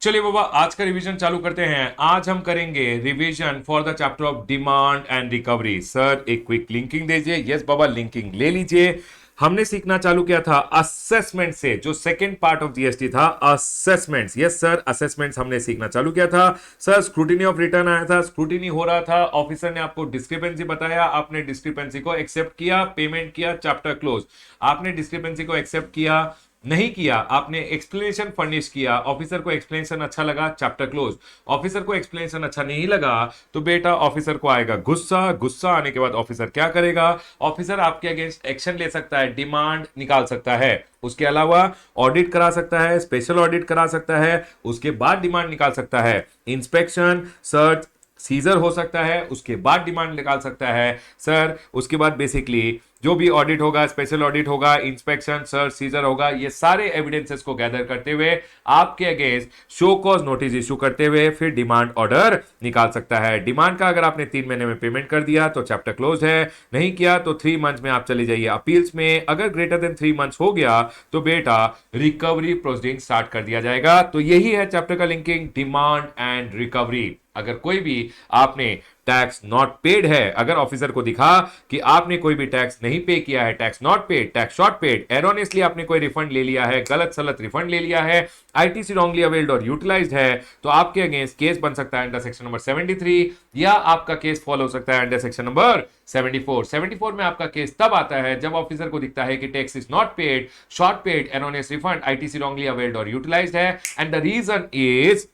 चलिए बाबा, आज का रिवीजन चालू करते हैं। आज हम करेंगे revision for the chapter of demand and recovery. Sir एक क्विक लिंकिंग दीजिए। यस बाबा, लिंकिंग ले लीजिए। हमने सीखना चालू किया था असेसमेंट से, जो सेकंड पार्ट ऑफ जीएसटी था, असेसमेंट्स। यस सर, असेसमेंट्स हमने सीखना चालू किया था। सर स्क्रूटिनी ऑफ रिटर्न आया था, स्क्रूटिनी हो रहा था, ऑफिसर ने आपको डिस्क्रिपेंसी बताया, आपने डिस्क्रिपेंसी को एक्सेप्ट किया, पेमेंट किया, चैप्टर क्लोज। आपने डिस्क्रिपेंसी को एक्सेप्ट किया, नहीं किया, आपने एक्सप्लेनेशन फर्निश किया, ऑफिसर को एक्सप्लेनेशन अच्छा लगा, चैप्टर क्लोज। ऑफिसर को एक्सप्लेनेशन अच्छा नहीं लगा तो बेटा ऑफिसर को आएगा गुस्सा। गुस्सा आने के बाद ऑफिसर क्या करेगा? ऑफिसर आपके अगेंस्ट एक्शन ले सकता है, डिमांड निकाल सकता है। उसके अलावा ऑडिट करा सकता है, स्पेशल ऑडिट करा सकता है, उसके बाद डिमांड निकाल सकता है। इंस्पेक्शन, सर्च, सीजर हो सकता है, उसके बाद डिमांड निकाल सकता है। सर उसके बाद बेसिकली जो भी ऑडिट होगा, स्पेशल ऑडिट होगा, इंस्पेक्शन, सर्च, सीजर होगा, ये सारे एविडेंसेस को गैदर करते हुए आपके against show cause notice issue करते हुए फिर डिमांड ऑर्डर निकाल सकता है। डिमांड का अगर आपने 3 महीने में पेमेंट कर दिया तो चैप्टर क्लोज है, नहीं किया तो 3 मंथ्स में आप चले जाइए अपील्स में। अगर ग्रेटर देन 3 मंथ्स हो गया तो बेटा रिकवरी प्रोसीडिंग स्टार्ट कर दिया जाएगा। तो यही है चैप्टर का लिंकिंग, डिमांड एंड रिकवरी। अगर कोई भी आपने टैक्स नॉट पेड है, अगर ऑफिसर को दिखा कि आपने कोई भी टैक्स नहीं पे किया है, tax not paid, tax short paid, erroneously आपने कोई रिफंड ले लिया है, गलत सलत रिफंड ले लिया है, आईटीसी रॉन्गली अवेल्ड और यूटिलाइज्ड है, तो आपके अगेंस्ट केस बन सकता है अंडर सेक्शन नंबर 73, या आपका केस फॉलो हो सकता है अंडर सेक्शन नंबर 74। 74 में आपका केस तब आता है जब ऑफिसर को दिखता है कि tax is not paid, short paid, erroneous refund, ITC wrongly availed और यूटिलाइज्ड है, and the reason is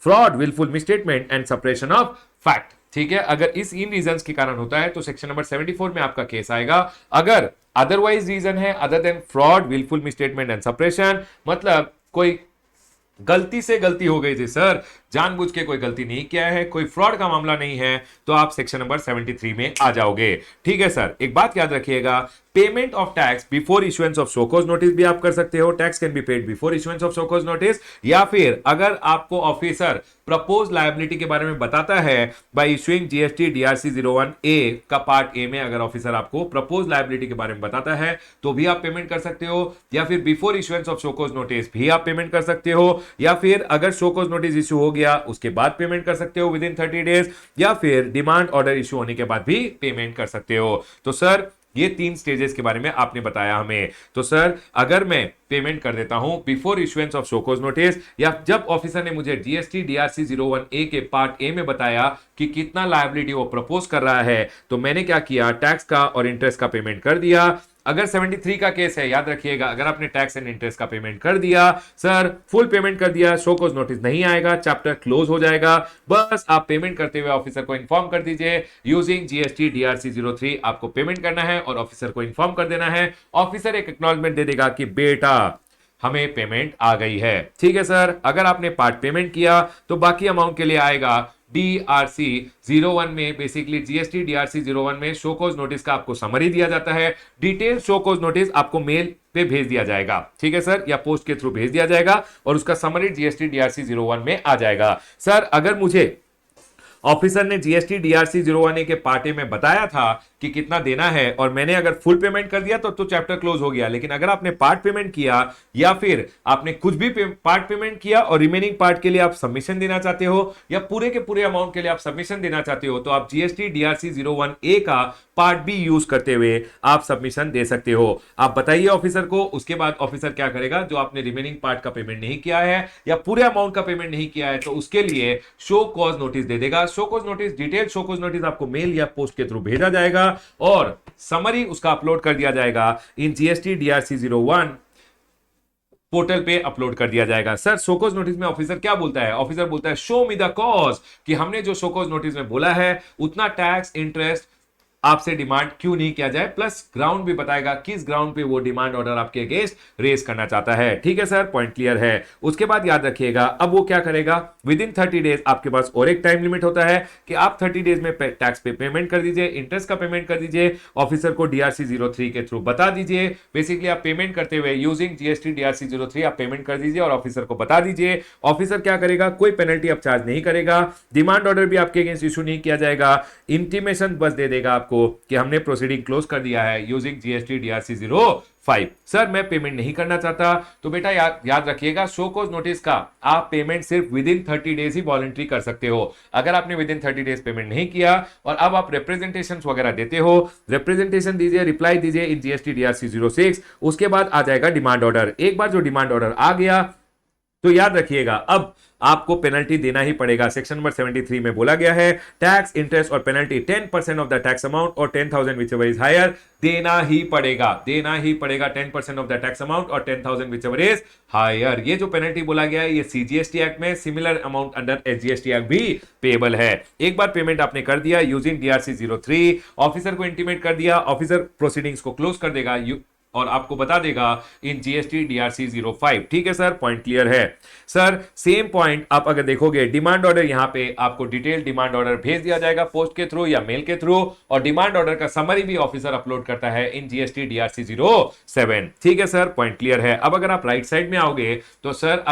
fraud, wilful misstatement and suppression of fact. ठीक है, अगर इस इन रीजंस के कारण होता है तो सेक्शन नंबर 74 में आपका केस आएगा। अगर अदरवाइज रीजन है other than fraud, wilful misstatement and suppression, मतलब कोई गलती से गलती हो गई थी सर, जानबूझ के कोई गलती नहीं किया है, कोई फ्रॉड का मामला नहीं है, तो आप सेक्शन नंबर 73 में आ जाओगे। ठीक है सर, एक बात याद रखिएगा, payment of tax before issuance of show cause notice भी आप कर सकते हो। Tax can be paid before issuance of show cause notice, या फिर अगर आपको ऑफिसर प्रपोज लायबिलिटी के बारे में बताता है बाय इशुइंग जीएसटी डीआरसी 01 ए का पार्ट ए में, अगर ऑफिसर आपको प्रपोज लायबिलिटी के बारे में बताता है तो भी आप पेमेंट कर सकते हो, या फिर before issuance of show cause notice भी आप पेमेंट कर सकते हो, या फिर अगर शोकॉज नोटिस इशू हो गया उसके बाद पेमेंट कर सकते हो विद इन 30 डेज, या फिर डिमांड ऑर्डर इशू होने के बाद भी पेमेंट कर सकते हो। तो सर ये 3 स्टेजेस के बारे में आपने बताया हमें। तो सर अगर मैं पेमेंट कर देता हूं before issuance of show cause notice, या जब ऑफिसर ने मुझे जीएसटी डीआरसी 01 ए के पार्ट ए में बताया कि कितना लायबिलिटी वो प्रपोज कर रहा है, तो मैंने क्या किया, टैक्स का और इंटरेस्ट का पेमेंट कर दिया। अगर 73 का केस है, याद रखिएगा, अगर आपने टैक्स एंड इंटरेस्ट का पेमेंट कर दिया, सर फुल पेमेंट कर दिया, शोकॉज नोटिस नहीं आएगा, चैप्टर क्लोज हो जाएगा। बस आप पेमेंट करते हुए ऑफिसर को इन्फॉर्म कर दीजिए यूजिंग जीएसटी डीआरसी 03 आपको पेमेंट करना है और ऑफिसर को इन्फॉर्म कर देना है। ऑफिसर एक एक्नॉलेजमेंट दे देगा कि बेटा हमें पेमेंट आ गई है। ठीक है सर, अगर आपने पार्ट पेमेंट किया तो बाकी अमाउंट के लिए आएगा डीआरसी 01 में, बेसिकली जीएसटी डीआरसी 01 में शोकॉज नोटिस का आपको समरी दिया जाता है। डिटेल शोकॉज नोटिस आपको मेल पे भेज दिया जाएगा, ठीक है सर, या पोस्ट के थ्रू भेज दिया जाएगा और उसका समरी जीएसटी डीआरसी 01 में आ जाएगा। सर अगर मुझे ऑफिसर ने जीएसटी डीआरसी 01 ए के पार्ट ए में बताया था कि कितना देना है और मैंने अगर फुल पेमेंट कर दिया तो चैप्टर क्लोज हो गया, लेकिन अगर आपने पार्ट पेमेंट किया या फिर आपने कुछ भी पार्ट पेमेंट किया और रिमेनिंग पार्ट के लिए आप सबमिशन देना चाहते हो या पूरे के पूरे अमाउंट के लिए आप सबमिशन देना चाहते हो, तो आप जीएसटी डीआरसी 01 ए का पार्ट बी यूज करते हुए आप सबमिशन दे सकते हो। आप बताइए ऑफिसर को, उसके बाद ऑफिसर क्या करेगा, जो आपने रिमेनिंग पार्ट का पेमेंट नहीं किया है या पूरे अमाउंट का पेमेंट नहीं किया है तो उसके लिए शो कॉज नोटिस दे देगा। Show cause notice, detail show cause notice आपको मेल या पोस्ट के थ्रू भेजा जाएगा और समरी उसका अपलोड कर दिया जाएगा इन जीएसटी डीआरसी 01 पोर्टल पे अपलोड कर दिया जाएगा। सर शोकॉज नोटिस में ऑफिसर क्या बोलता है? ऑफिसर बोलता है शो मी द कॉज, कि हमने जो शोकॉज नोटिस में बोला है उतना टैक्स इंटरेस्ट आपसे डिमांड क्यों नहीं किया जाए, प्लस ग्राउंड भी बताएगा किस ग्राउंड पे वो डिमांड ऑर्डर आपके अगेंस्ट रेज करना चाहता है। ठीक है सर, पॉइंट क्लियर है। उसके बाद याद रखिएगा, अब वो क्या करेगा, विद इन 30 डेज आपके पास और एक टाइम लिमिट होता है कि आप 30 डेज में टैक्स पे पेमेंट कर दीजिए, इंटरेस्ट का पेमेंट कर दीजिए, ऑफिसर को डीआरसी 03 के थ्रू बता दीजिए। बेसिकली आप पेमेंट करते हुए यूजिंग जीएसटी डीआरसी 03 आप पेमेंट कर दीजिए और ऑफिसर को बता दीजिए। ऑफिसर क्या करेगा, कोई पेनल्टी अब चार्ज नहीं करेगा, डिमांड ऑर्डर भी आपके अगेंस्ट इशू नहीं किया जाएगा, इंटीमेशन बस दे देगा आपको कि हमने प्रोसीडिंग क्लोज कर दिया है यूजिंग जीएसटी डीआरसी 05। 5। सर मैं पेमेंट नहीं करना चाहता, तो बेटा याद रखिएगा, शो कॉज नोटिस का आप पेमेंट सिर्फ with in 30 days he voluntary कर सकते हो। अगर आपने विद इन 30 डेज पेमेंट नहीं किया और अब आप रिप्रेजेंटेशन वगैरह देते हो, रिप्रेजेंटेशन दीजिए, रिप्लाई दीजिए इन जीएसटी डीआरसी 06, उसके बाद आ जाएगा डिमांड ऑर्डर। एक बार जो डिमांड ऑर्डर आ गया तो याद रखिएगा अब आपको पेनल्टी देना ही पड़ेगा। सेक्शन नंबर 73 में बोला गया है टैक्स, इंटरेस्ट और penalty 10% of the tax amount और 10,000 whichever इज हायर, देना ही पड़ेगा, देना ही पड़ेगा 10% ऑफ द टैक्स अमाउंट और 10,000 whichever इज हायर। ये जो पेनल्टी बोला गया है ये सीजीएसटी एक्ट में, similar amount under SGST act भी पेबल है। एक बार पेमेंट आपने कर दिया यूजिंग डीआरसी 03, ऑफिसर को इंटीमेट कर दिया, ऑफिसर प्रोसीडिंग्स को क्लोज कर देगा और आपको बता देगा इन जीएसटी डीआरसी 05। ठीक है सर, पॉइंट क्लियर है। सर सेम पॉइंट आप अगर देखोगे, डिमांड ऑर्डर यहां पे आपको डिटेल डिमांड ऑर्डर भेज दिया जाएगा पोस्ट के थ्रू या मेल के थ्रू, और डिमांड ऑर्डर का समरी भी ऑफिसर अपलोड करता है इन जीएसटी डीआरसी 07। ठीक है सर, पॉइंट क्लियर है। अब अगर आप राइट साइड में आओगे तो सर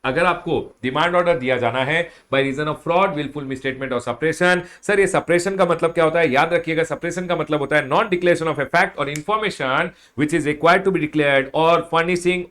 अगर आपको डिमांड ऑर्डर दिया जाना है by reason of fraud, wilful misstatement और सप्रेशन, सर ये सप्रेशन का मतलब क्या होता है, याद रखिएगा सप्रेशन का मतलब होता है non declaration of a fact और information which is required to be declared और furnishing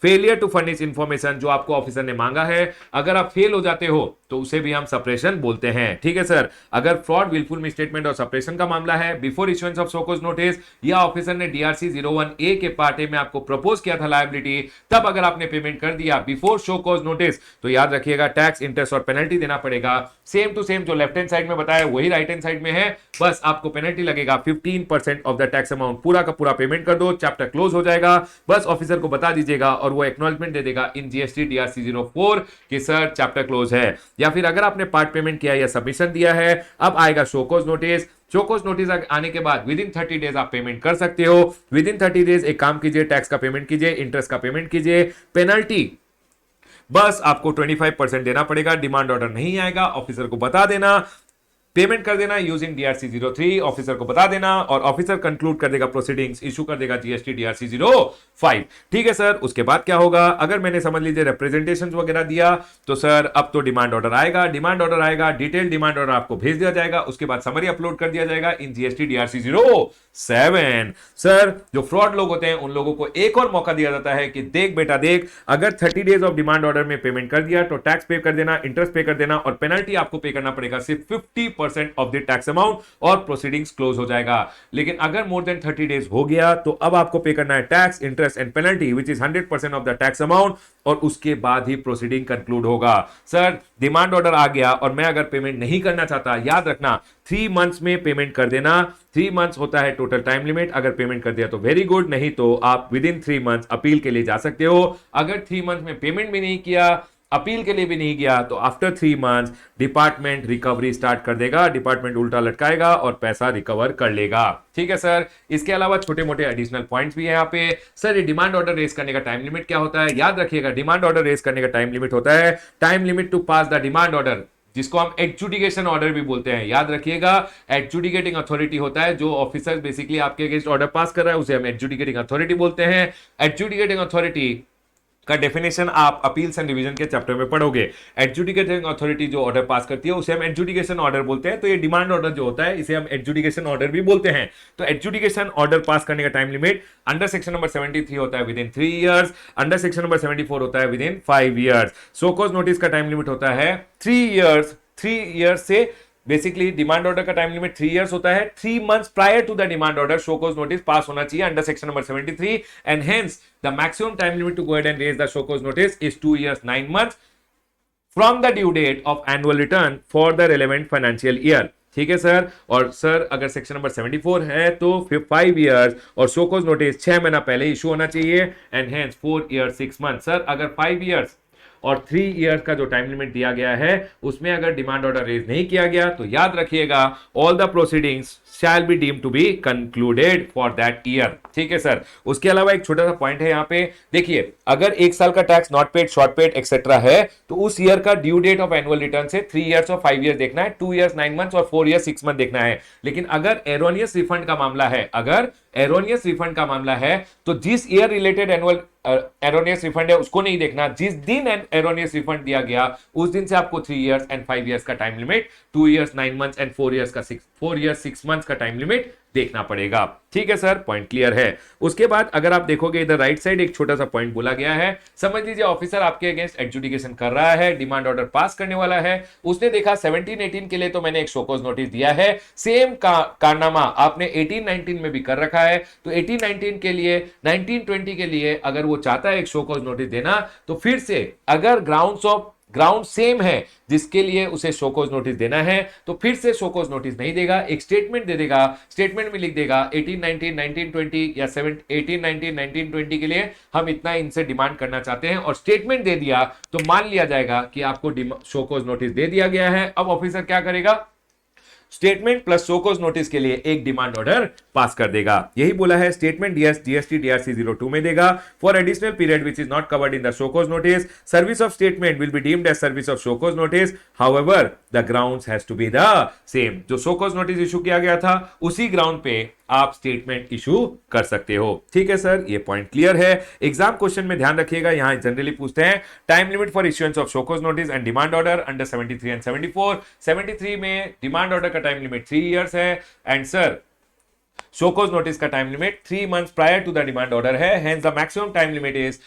failure to furnish information, जो आपको ऑफिसर ने मांगा है, अगर आप फेल हो जाते हो तो उसे भी हम सप्रेशन बोलते हैं। ठीक है सर, अगर फ्रॉड, विलफुल मिसस्टेटमेंट और सप्रेशन का मामला है before issuance of show cause notice, या ऑफिसर ने डीआरसी 01A के पार्ट ए में आपको प्रपोज किया था लायबिलिटी, तब अगर आपने पेमेंट कर दिया बिफोर शो कॉज नोटिस, तो याद रखिएगा टैक्स, इंटरेस्ट और पेनल्टी देना पड़ेगा। सेम टू सेम जो लेफ्ट हैंड साइड में बताया वही राइट हैंड साइड में है, बस आपको पेनल्टी लगेगा 15% ऑफ द टैक्स अमाउंट। पूरा का पूरा पेमेंट कर दो, चैप्टर क्लोज हो जाएगा। बस ऑफिसर को बता दीजिएगा और वो एक्नॉलेजमेंट दे देगा इन जीएसटी डीआरसी 04 कि सर चैप्टर क्लोज है। या फिर अगर आपने पार्ट पेमेंट किया या सबमिशन दिया है, अब आएगा show cause notice. Show cause notice आने के बाद विद इन 30 डेज आप पेमेंट कर सकते हो। विद इन 30 डेज एक काम कीजिए, टैक्स का पेमेंट कीजिए, इंटरेस्ट का पेमेंट कीजिए, पेनल्टी बस आपको 25% देना पड़ेगा। डिमांड ऑर्डर नहीं आएगा, ऑफिसर को बता देना, पेमेंट कर देना यूजिंग डीआरसी 03, ऑफिसर को बता देना और ऑफिसर कंक्लूड कर देगा प्रोसीडिंग्स, इशू कर देगा जीएसटी डीआरसी 05। ठीक है सर, उसके बाद क्या होगा, अगर मैंने समझ लीजिए रिप्रेजेंटेशन वगैरह दिया तो सर अब तो डिमांड ऑर्डर आएगा। डिमांड ऑर्डर आएगा, डिटेल डिमांड ऑर्डर आपको भेज दिया जाएगा, उसके बाद समरी अपलोड कर दिया जाएगा इन जीएसटी डीआरसी 07। सर जो फ्रॉड लोग होते हैं उन लोगों को एक और मौका दिया जाता है कि देख बेटा देख, अगर 30 डेज ऑफ डिमांड ऑर्डर में पेमेंट कर दिया तो टैक्स पे कर देना, इंटरेस्ट पे कर देना और पेनल्टी आपको पे करना पड़ेगा सिर्फ 50% ऑफ द टैक्स अमाउंट और प्रोसीडिंग्स क्लोज हो जाएगा। लेकिन अगर मोर देन 30 डेज हो गया तो अब आपको पे करना है tax, interest and penalty which is 100% of the tax amount और उसके बाद ही प्रोसीडिंग कंक्लूड होगा। सर डिमांड ऑर्डर आ गया और मैं अगर पेमेंट नहीं करना चाहता, याद रखना 3 मंथ्स में पेमेंट कर देना। 3 मंथ्स होता है टोटल टाइम लिमिट, अगर पेमेंट कर दिया तो वेरी गुड, नहीं तो आप विद इन 3 मंथ्स अपील के लिए जा सकते हो। अगर 3 मंथ में पेमेंट भी नहीं किया, अपील के लिए भी नहीं गया, तो after 3 months department recovery start कर देगा, डिपार्टमेंट उल्टा लटकाएगा और पैसा रिकवर कर लेगा। ठीक है सर, इसके अलावा छोटे मोटे एडिशनल पॉइंट्स भी है यहाँ पे। सर ये डिमांड ऑर्डर रेज करने का टाइम लिमिट क्या होता है, याद रखिएगा डिमांड ऑर्डर रेज करने का टाइम लिमिट होता है time limit to pass the demand order, जिसको हम एडजुडिकेशन ऑर्डर भी बोलते हैं। याद रखिएगा एडजुडिकेटिंग अथॉरिटी होता है, जो ऑफिसर बेसिकली आपके अगेंस्ट ऑर्डर पास कर रहा है उसे हम एडजुडिकेटिंग अथॉरिटी बोलते हैं। एडजुडिकेटिंग अथॉरिटी का डेफिनेशन आप अपील्स एंड डिवीजन के चैप्टर में पढ़ोगे। एडजुडिकेटिंग अथॉरिटी जो ऑर्डर पास करती है उसे हम एडजुडिकेशन ऑर्डर बोलते हैं। तो ये डिमांड ऑर्डर जो होता है इसे हम एडजुडिकेशन ऑर्डर भी बोलते हैं। तो एडजुडिकेशन ऑर्डर पास करने का time limit under section number 73 होता है within 3 years, under section number 74 होता है within 5 years. Show cause notice का टाइम लिमिट होता है 3 इयर्स। 3 इयर्स से बेसिकली डिमांड ऑर्डर का टाइम लिमिट 3 इयर्स होता है। 3 months prior to the demand order show cause notice pass होना चाहिए under section number 73 and hence the maximum time limit to go ahead and raise the show cause notice is 2 years 9 months from the due date of annual return for the relevant financial year. ठीक है sir, और sir अगर section number 74 है तो 5 years और show cause notice 6 महीना पहले issue होना चाहिए and hence 4 years 6 months। Sir अगर 5 इयर्स और 3 इयर्स का जो टाइम लिमिट दिया गया है उसमें अगर डिमांड ऑर्डर रेज नहीं किया गया तो याद रखिएगा all the proceedings shall be deemed to be concluded for that year. ठीक है सर, उसके अलावा एक छोटा सा पॉइंट है यहाँ पे, देखिए अगर 1 साल का tax not paid, short paid etcetera है तो उस ईयर का due date of annual return से 3 इयर्स और 5 इयर्स देखना है, 2 years 9 months और 4 years 6 months देखना है। लेकिन अगर एरोनियस रिफंड का मामला है, अगर एरोनियस रिफंड का मामला है तो जिस year related annual erroneous refund है उसको नहीं देखना, जिस दिन एरोनियस रिफंड दिया गया उस दिन से आपको 3 years एंड 5 years का time limit, 2 years 9 months and 4 years 6 months का टाइम लिमिट देखना पड़ेगा। ठीक है सर, पॉइंट क्लियर है। उसके बाद अगर आप देखोगे इधर राइट साइड एक छोटा सा पॉइंट बोला गया है, समझ लीजिए ऑफिसर आपके अगेंस्ट एडजुडिकेशन कर रहा है, डिमांड ऑर्डर पास करने वाला है, उसने देखा 17-18 के लिए तो मैंने एक शोकॉज नोटिस दिया है, सेम कारनामा आपने 18-19 में भी कर रखा है, तो 18-19 के लिए 19-20 के लिए अगर वो चाहता है एक शोकॉज नोटिस देना, तो फिर से अगर ग्राउंड सेम है जिसके लिए उसे शोकॉज नोटिस देना है, तो फिर से शोकॉज नोटिस नहीं देगा, एक स्टेटमेंट दे देगा, स्टेटमेंट में लिख देगा 18-19 19-20 या 18-19 19-20 के लिए हम इतना इनसे डिमांड करना चाहते हैं, और स्टेटमेंट दे दिया तो मान लिया जाएगा कि आपको शोकॉज नोटिस दे दिया गया है। अब ऑफिसर क्या करेगा, स्टेटमेंट प्लस शोकॉज नोटिस के लिए एक डिमांड ऑर्डर पास कर देगा। यही बोला है, स्टेटमेंट जीएसटी डीआरसी 02 में देगा। For additional period which is not covered in the show cause notice, service of statement will be deemed as service of show cause notice, however the grounds has to be the same. जो show cause notice issue किया गया था उसी ground पे आप statement issue कर सकते हो। ठीक है सर, ये पॉइंट क्लियर है। एग्जाम क्वेश्चन में ध्यान रखिएगा, यहां जनरली पूछते हैं time limit for issuance of show cause notice and demand order under 73 and 74। 73 में डिमांड ऑर्डर का टाइम लिमिट 3 इयर्स है, एंड सर शोकॉज नोटिस का time limit 3 months prior to the demand order है, hence the maximum time limit is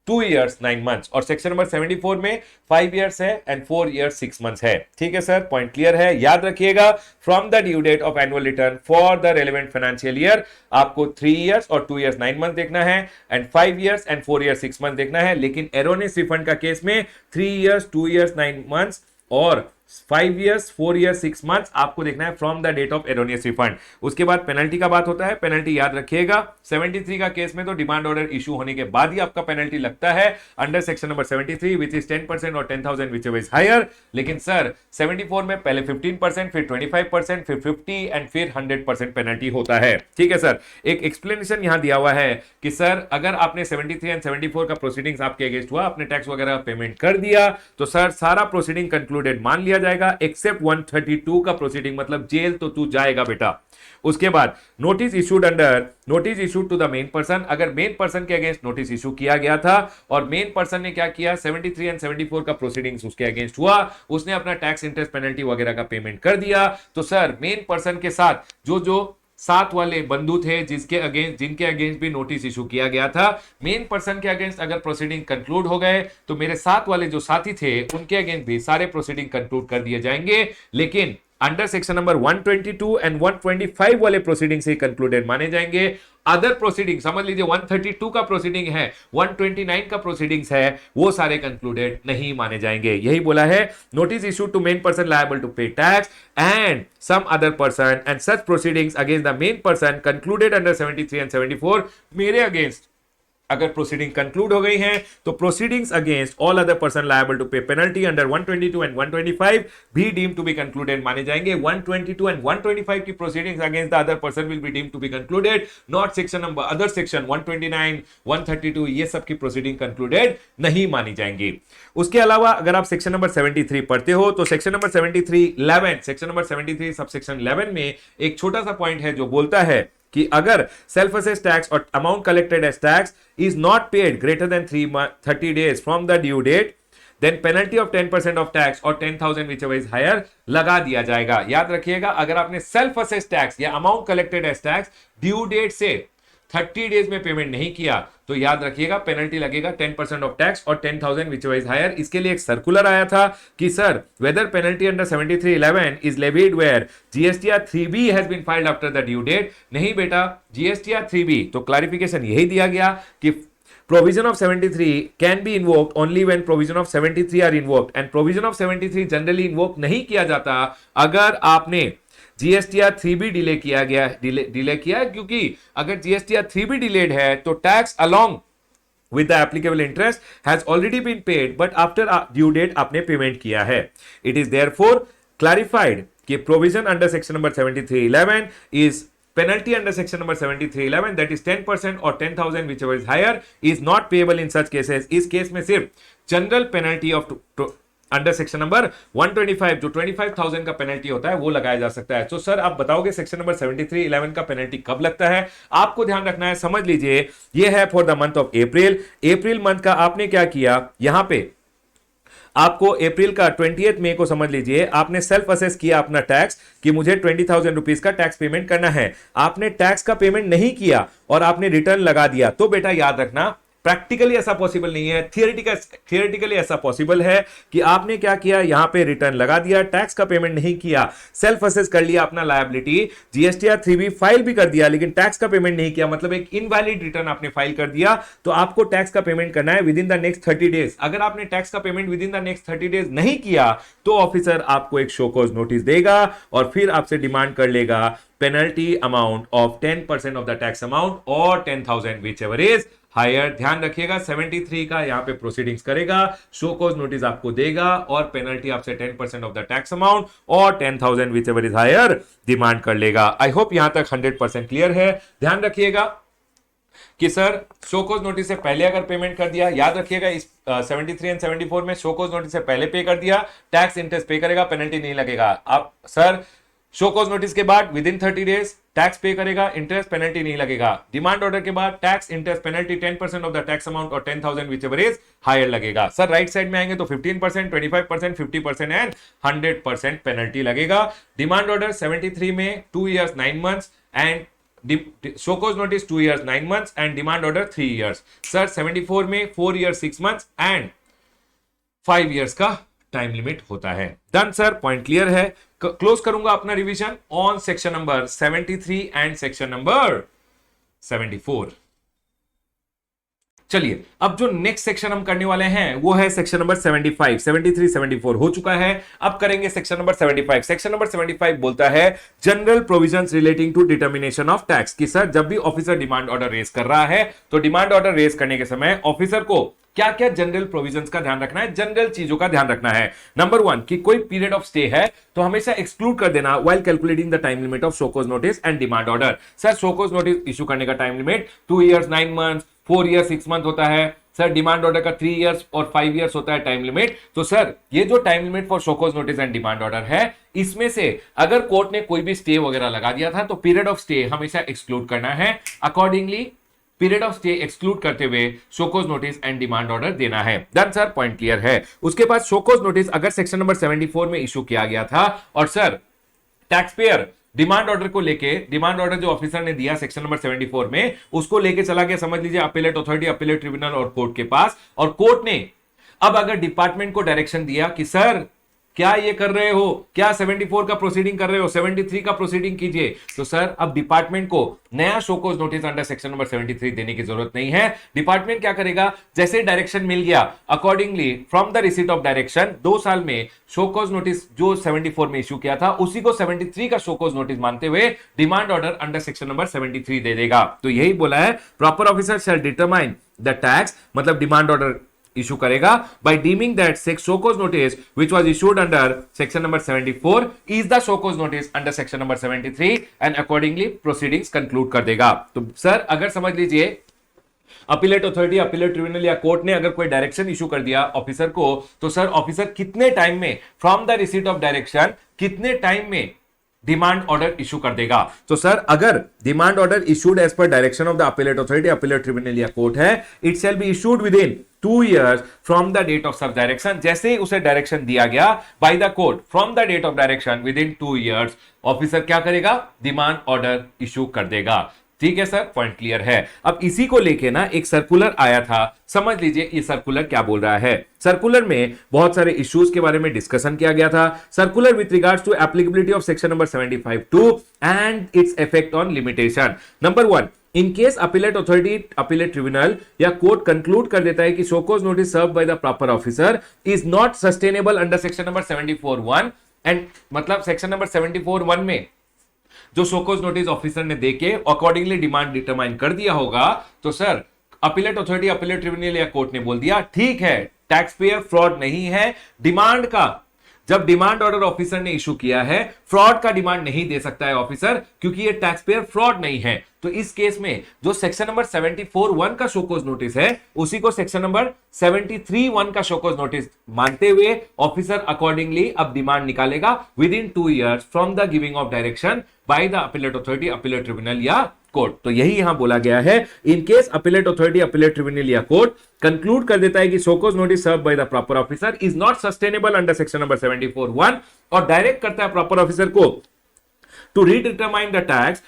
2 years 9 months, और section number 74 में 5 years है and 4 years 6 months है। ठीक है सर, पॉइंट क्लियर है। याद रखिएगा, from the due date of annual return for the relevant financial year आपको 3 years और 2 years 9 months देखना है, and 5 years and 4 years 6 months देखना है। लेकिन एरोनियस रिफंड का केस में 3 years 2 years 9 months और 5 years 4 years 6 months आपको देखना है from the date of erroneous refund. उसके बाद पेनल्टी का बात होता है, पेनल्टी याद रखिएगा 73 का केस में तो डिमांड ऑर्डर इशू होने के बाद ही आपका पेनल्टी लगता है under section number 73 which is 10% और 10,000 विच इज हायर। लेकिन सर 74 में पहले 15%, फिर 25%, फिर 50 एंड फिर 100% पेनल्टी होता है। ठीक है सर, एक एक्सप्लेनेशन यहां दिया हुआ है कि सर अगर आपने 73 एंड 74 का प्रोसीडिंग्स आपके अगेंस्ट हुआ, आपने टैक्स वगैरह पेमेंट कर दिया, तो सर सारा प्रोसीडिंग कंक्लूडेड मान लिया जाएगा, एक्सेप्ट 132 का प्रोसीडिंग, मतलब जेल तो तू जाएगा बेटा। उसके बाद notice issued to the main person, अगर मेन पर्सन के अगेंस्ट नोटिस इशू किया गया था और मेन पर्सन ने क्या किया, 73 एंड 74 का प्रोसीडिंग्स उसके अगेंस्ट हुआ, उसने अपना टैक्स इंटरेस्ट पेनल्टी वगैरह का पेमेंट कर दिया, तो सर मेन पर्सन के साथ जो साथ वाले बंधु थे जिनके अगेंस्ट भी नोटिस इशू किया गया था, मेन पर्सन के अगेंस्ट अगर प्रोसीडिंग कंक्लूड हो गए तो मेरे साथ वाले जो साथी थे उनके अगेंस्ट भी सारे प्रोसीडिंग कंक्लूड कर दिए जाएंगे। लेकिन अंडर सेक्शन नंबर 122 एंड 125 वाले प्रोसीडिंग से कंक्लूडेड माने जाएंगे। अदर प्रोसीडिंग समझ लीजिए 132 का प्रोसीडिंग है, 129 का प्रोसीडिंग्स है, वो सारे कंक्लूडेड नहीं माने जाएंगे। यही बोला है, notice issued to main person liable to pay tax and some other person and such proceedings against the main person concluded under 73 and 74 मेरे अगेंस्ट अगर प्रोसीडिंग कंक्लूड हो गई हैं तो proceedings against all other person liable to pay penalty under 122 and 125 भी deem to be concluded माने जाएंगे। 122 and 125 की proceedings against the other person will be deem to be concluded, not section number other section 129 132 ये सब की proceeding concluded नहीं मानी जाएंगी। उसके अलावा अगर आप सेक्शन नंबर 73 पढ़ते हो तो सेक्शन नंबर 73 सब सेक्शन 11 में एक छोटा सा पॉइंट है जो बोलता है कि अगर सेल्फ असेस टैक्स और amount collected as tax is not paid greater than 30 days from the due date, then penalty of 10% of tax और 10,000 whichever is higher लगा दिया जाएगा। याद रखिएगा, अगर आपने सेल्फ असेस टैक्स या amount collected as tax due date से 30 डेज में पेमेंट नहीं किया तो याद रखिएगा पेनल्टी लगेगा 10% ऑफ टैक्स और 10,000 whichever is higher। इसके लिए एक सर्कुलर आया था कि sir whether penalty under 7311 is levied where GSTR 3B has been filed after the due date. नहीं बेटा, जीएसटीआर 3B तो क्लैरिफिकेशन यही दिया गया कि provision of 73 can be invoked only when provision of 73 are invoked and provision of 73 generally invoke नहीं किया जाता अगर आपने जीएसटीआर 3B डिले किया है, क्योंकि अगर जीएसटीआर 3B डिलेड है तो tax along with the applicable interest has already been paid but after due date आपने पेमेंट किया है। It is therefore clarified कि provision under section number 7311 is penalty under section number 7311 that is 10% or 10,000 whichever is higher is not payable in such cases। इस case में सिर्फ general penalty of under section number 125 जो 25,000 का penalty होता है वो लगाया जा सकता है। तो सर आप बताओगे सेक्शन नंबर 7311 का पेनल्टी कब लगता है? आपको ध्यान रखना है, समझ लीजिए ये है for the month of April month का आपने क्या किया, यहां पे आपको अप्रैल का 20 मई को समझ लीजिए आपने सेल्फ असेस किया अपना टैक्स कि मुझे 20,000 रुपीज का टैक्स पेमेंट करना है, आपने टैक्स का पेमेंट नहीं किया और आपने रिटर्न लगा दिया, तो बेटा याद रखना प्रैक्टिकली ऐसा पॉसिबल नहीं है, थियोरेटिकली ऐसा पॉसिबल है कि आपने क्या किया, यहां पे रिटर्न लगा दिया, टैक्स का पेमेंट नहीं किया, सेल्फ असेस कर लिया अपना लायबिलिटी, जीएसटीआर 3B फाइल भी कर दिया लेकिन टैक्स का पेमेंट नहीं किया, मतलब एक इनवैलिड रिटर्न आपने फाइल कर दिया, तो आपको टैक्स का पेमेंट करना है with in the next 30 days. अगर आपने टैक्स का payment with in the next 30 days नहीं किया तो ऑफिसर आपको एक शो कॉज नोटिस देगा और फिर आपसे डिमांड कर लेगा penalty amount of 10% of the tax amount और 10,000 विच एवर इज हायर। ध्यान रखिएगा 73 का यहां पे प्रोसीडिंग्स करेगा, शो कॉज नोटिस आपको देगा और पेनल्टी आपसे 10% ऑफ द टैक्स अमाउंट और 10,000 whichever is higher demand कर लेगा। आई होप यहां तक 100% क्लियर है। ध्यान रखिएगा कि सर शो कॉज नोटिस से पहले अगर पेमेंट कर दिया, याद रखिएगा इस 73 एंड 74 में शो कॉज नोटिस से पहले पे कर दिया, टैक्स इंटरेस्ट पे करेगा, पेनल्टी नहीं लगेगा। अब सर शो कॉज नोटिस के बाद विद इन 30 डेज टैक्स पे करेगा, इंटरेस्ट पेनल्टी नहीं लगेगा। डिमांड ऑर्डर के बाद tax interest penalty 10% of the tax amount और 10,000 विच एवर इज हायर लगेगा। सर राइट साइड में आएंगे तो 15%, 25%, 50% एंड 100% पेनल्टी लगेगा। डिमांड ऑर्डर 73 में 2 years 9 months and show cause notice 2 years 9 months and demand order 3 years। Sir 74 में 4 years 6 months and 5 years का time limit होता है। डन सर, पॉइंट क्लियर है। क्लोज करूंगा अपना revision on section number 73 and section number 74। चलिए अब जो नेक्स्ट सेक्शन हम करने वाले हैं वो है सेक्शन नंबर 75। 73 74 हो चुका है, अब करेंगे सेक्शन नंबर 75। सेक्शन नंबर 75 बोलता है general provisions relating to determination of tax. कि सर जब भी ऑफिसर डिमांड ऑर्डर रेज कर रहा है तो डिमांड ऑर्डर रेज करने के समय ऑफिसर को क्या क्या जनरल प्रोविजंस का ध्यान रखना है, जनरल चीजों का ध्यान rखना है। नंबर 1 कि कोई पीरियड ऑफ स्टे है तो हमेशा एक्सक्लूड कर देना while calculating the time limit of show cause notice and demand order. Sir show cause notice issue करने का time limit 2 years 9 months, 4 years 6 months होता है। सर डिमांड ऑर्डर का 3 years और 5 years होता है टाइम लिमिट। तो सर ये जो time limit for show cause notice and demand order है, इसमें से अगर कोर्ट ने कोई भी स्टे वगैरह लगा दिया था तो पीरियड ऑफ स्टे हमेशा एक्सक्लूड करना है। Accordingly period of stay exclude करते हुए show cause notice and demand order देना है। डन सर, पॉइंट क्लियर है। उसके बाद शो कॉज नोटिस अगर सेक्शन नंबर 74 में इशू किया गया था और sir tax payer demand order को लेके, डिमांड ऑर्डर जो ऑफिसर ने दिया सेक्शन नंबर 74 में उसको लेके चला गया समझ लीजिए अपीलेट अथॉरिटी, अपीलेट ट्रिब्यूनल और कोर्ट के पास, और कोर्ट ने अब अगर डिपार्टमेंट को डायरेक्शन दिया कि सर क्या ये कर रहे हो, क्या 74 का प्रोसीडिंग कर रहे हो, 73 का प्रोसीडिंग कीजिए, तो सर अब डिपार्टमेंट को नया show cause notice under section number 73 देने की जरूरत नहीं है। डिपार्टमेंट क्या करेगा, जैसे डायरेक्शन मिल गया accordingly from the receipt of direction 2 साल में शो कॉज नोटिस जो 74 में इश्यू किया था उसी को 73 का शो कॉज नोटिस मानते हुए demand order under section number 73 दे देगा। तो यही बोला है proper officer shall determine the tax, मतलब डिमांड ऑर्डर इशू करेगा by deeming that show cause notice which was issued under section number 74 is the show cause notice under section number 73 and accordingly proceedings conclude कर देगा। तो sir अगर समझ लीजिए appellate authority, appellate tribunal या court ने अगर कोई डायरेक्शन इशू कर दिया ऑफिसर को, तो सर ऑफिसर कितने टाइम में from the receipt of direction कितने टाइम में डिमांड ऑर्डर इशू कर देगा। तो सर अगर demand order issued as per direction of the appellate authority, appellate tribunal या कोर्ट है, it shall be issued within 2 years from the date of such direction. जैसे ही उसे डायरेक्शन दिया गया by the court from the date of direction within 2 years officer क्या करेगा, demand order issue कर देगा। ठीक है सर, पॉइंट क्लियर है। अब इसी को लेके ना एक सर्कुलर आया था, समझ लीजिए ये सर्कुलर क्या बोल रहा है। सर्कुलर में बहुत सारे इश्यूज के बारे में डिस्कशन किया गया था। Circular with regards to applicability of section number 75(2) and its effect on limitation. Number 1, in case appellate authority, appellate tribunal या कोर्ट कंक्लूड कर देता है कि show cause notice serve by the proper officer is not sustainable under section number 74(1) and मतलब section number 74(1) में जो show cause notice officer ने देके अकॉर्डिंगली डिमांड डिटरमाइन कर दिया होगा, तो sir appellate authority, appellate tribunal या कोर्ट ने बोल दिया ठीक है टैक्स पेयर फ्रॉड नहीं है, डिमांड का जब डिमांड ऑर्डर ऑफिसर ने इशू किया है फ्रॉड का डिमांड नहीं दे सकता है ऑफिसर क्योंकि ये टैक्स पेयर फ्रॉड नहीं है। तो इस केस में जो सेक्शन नंबर 74(1) का शो कॉज नोटिस है उसी को सेक्शन नंबर 73(1) का शो कॉज नोटिस मानते हुए ऑफिसर अकॉर्डिंगली अब डिमांड निकालेगा within 2 years from the giving of direction by the appellate authority, appellate tribunal या कोर्ट। तो यही यहां बोला गया है, in case appellate authority, appellate tribunal या कोर्ट कंक्लूड कर देता है कि show cause notice serve by the proper officer is not sustainable under section number 74(1) और डायरेक्ट करता है प्रॉपर ऑफिसर को to redetermine the tax,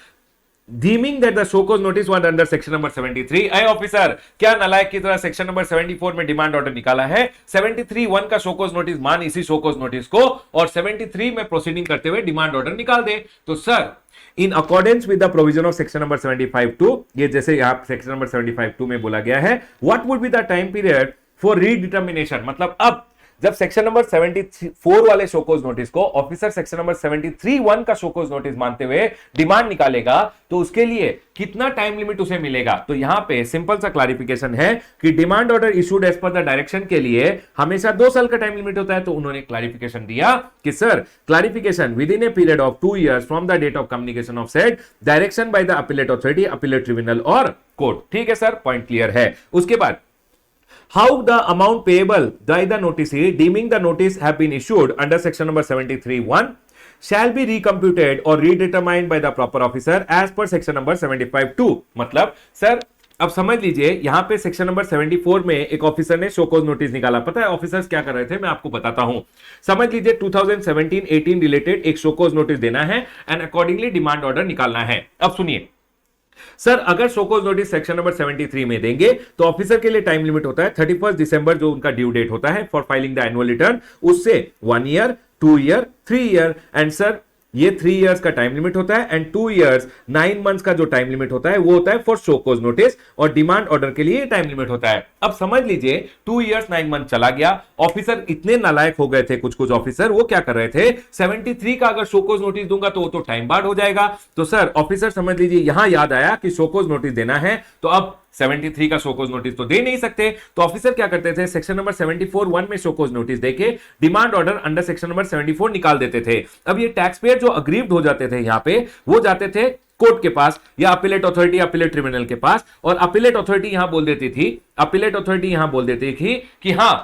deeming that the show cause notice was under section number 73। अय officer, क्या नालायक की तरह section number 74 में डिमांड ऑर्डर निकाला है, 73(1) का शो कॉज नोटिस मान इसी शो कॉज नोटिस को और 73 में प्रोसीडिंग करते हुए डिमांड ऑर्डर निकाल दे। तो sir in accordance with the provision of section number 75(2), ये जैसे यहां सेक्शन नंबर 75(2) में बोला गया है, what would be the time period for redetermination, मतलब अब जब सेक्शन नंबर 74 वाले शोकोज नोटिस को ऑफिसर सेक्शन नंबर 73(1) का शोकोज नोटिस मानते हुए डिमांड निकालेगा तो उसके लिए कितना टाइम लिमिट उसे मिलेगा। तो यहां पे सिंपल सा क्लैरिफिकेशन है कि demand order issued as per the direction के लिए हमेशा 2 साल का टाइम लिमिट होता है। तो उन्होंने क्लैरिफिकेशन दिया कि sir clarification within a period of 2 years from the date of communication of said direction by the appellate authority, appellate tribunal और कोर्ट। ठीक है सर, पॉइंट क्लियर है। उसके बाद how the amount payable by the noticee deeming the notice have been issued under section number 73(1) shall be recomputed or redetermined by the proper officer as per section number 75(2)। मतलब sir अब समझ लीजिए यहां पे section number 74 में एक officer ने show cause notice निकाला। पता है ऑफिसर्स क्या कर रहे थे, मैं आपको बताता हूं। समझ लीजिए 2017-18 रिलेटेड एक शोकॉज नोटिस देना है एंड अकॉर्डिंगली डिमांड ऑर्डर निकालना है। अब सुनिए सर, अगर शोकॉज नोटिस सेक्शन नंबर 73 में देंगे तो ऑफिसर के लिए टाइम लिमिट होता है 31 दिसंबर, जो उनका ड्यू डेट होता है for filing the annual return, उससे 1 year, 2 year, 3 year and sir ये 3 years का टाइम लिमिट होता है एंड 2 years 9 months का जो टाइम लिमिट होता है वो होता है फॉर शोकॉज नोटिस और डिमांड ऑर्डर के लिए टाइम लिमिट होता है। अब समझ लीजिए 2 years 9 months चला गया, ऑफिसर इतने नालायक हो गए थे कुछ ऑफिसर, वो क्या कर रहे थे 73 का अगर शोकॉज नोटिस दूंगा तो वो तो टाइम बार्ड हो जाएगा। तो सर ऑफिसर समझ लीजिए यहां याद आया कि शोकॉज नोटिस देना है तो अब 73 का शोकॉज नोटिस तो दे नहीं सकते, तो ऑफिसर क्या करते थे सेक्शन नंबर 74(1) में शोकॉज नोटिस देके demand order under section number 74 निकाल देते थे। अब ये टैक्स पेयर जो अग्रीव्ड हो जाते थे यहां पे, वो जाते थे कोर्ट के पास या अपीलेट अथॉरिटी, अपीलेट ट्रिब्यूनल के पास, और अपीलेट अथॉरिटी यहां बोल देती थी, अपीलेट अथॉरिटी यहां बोल देती थी कि हां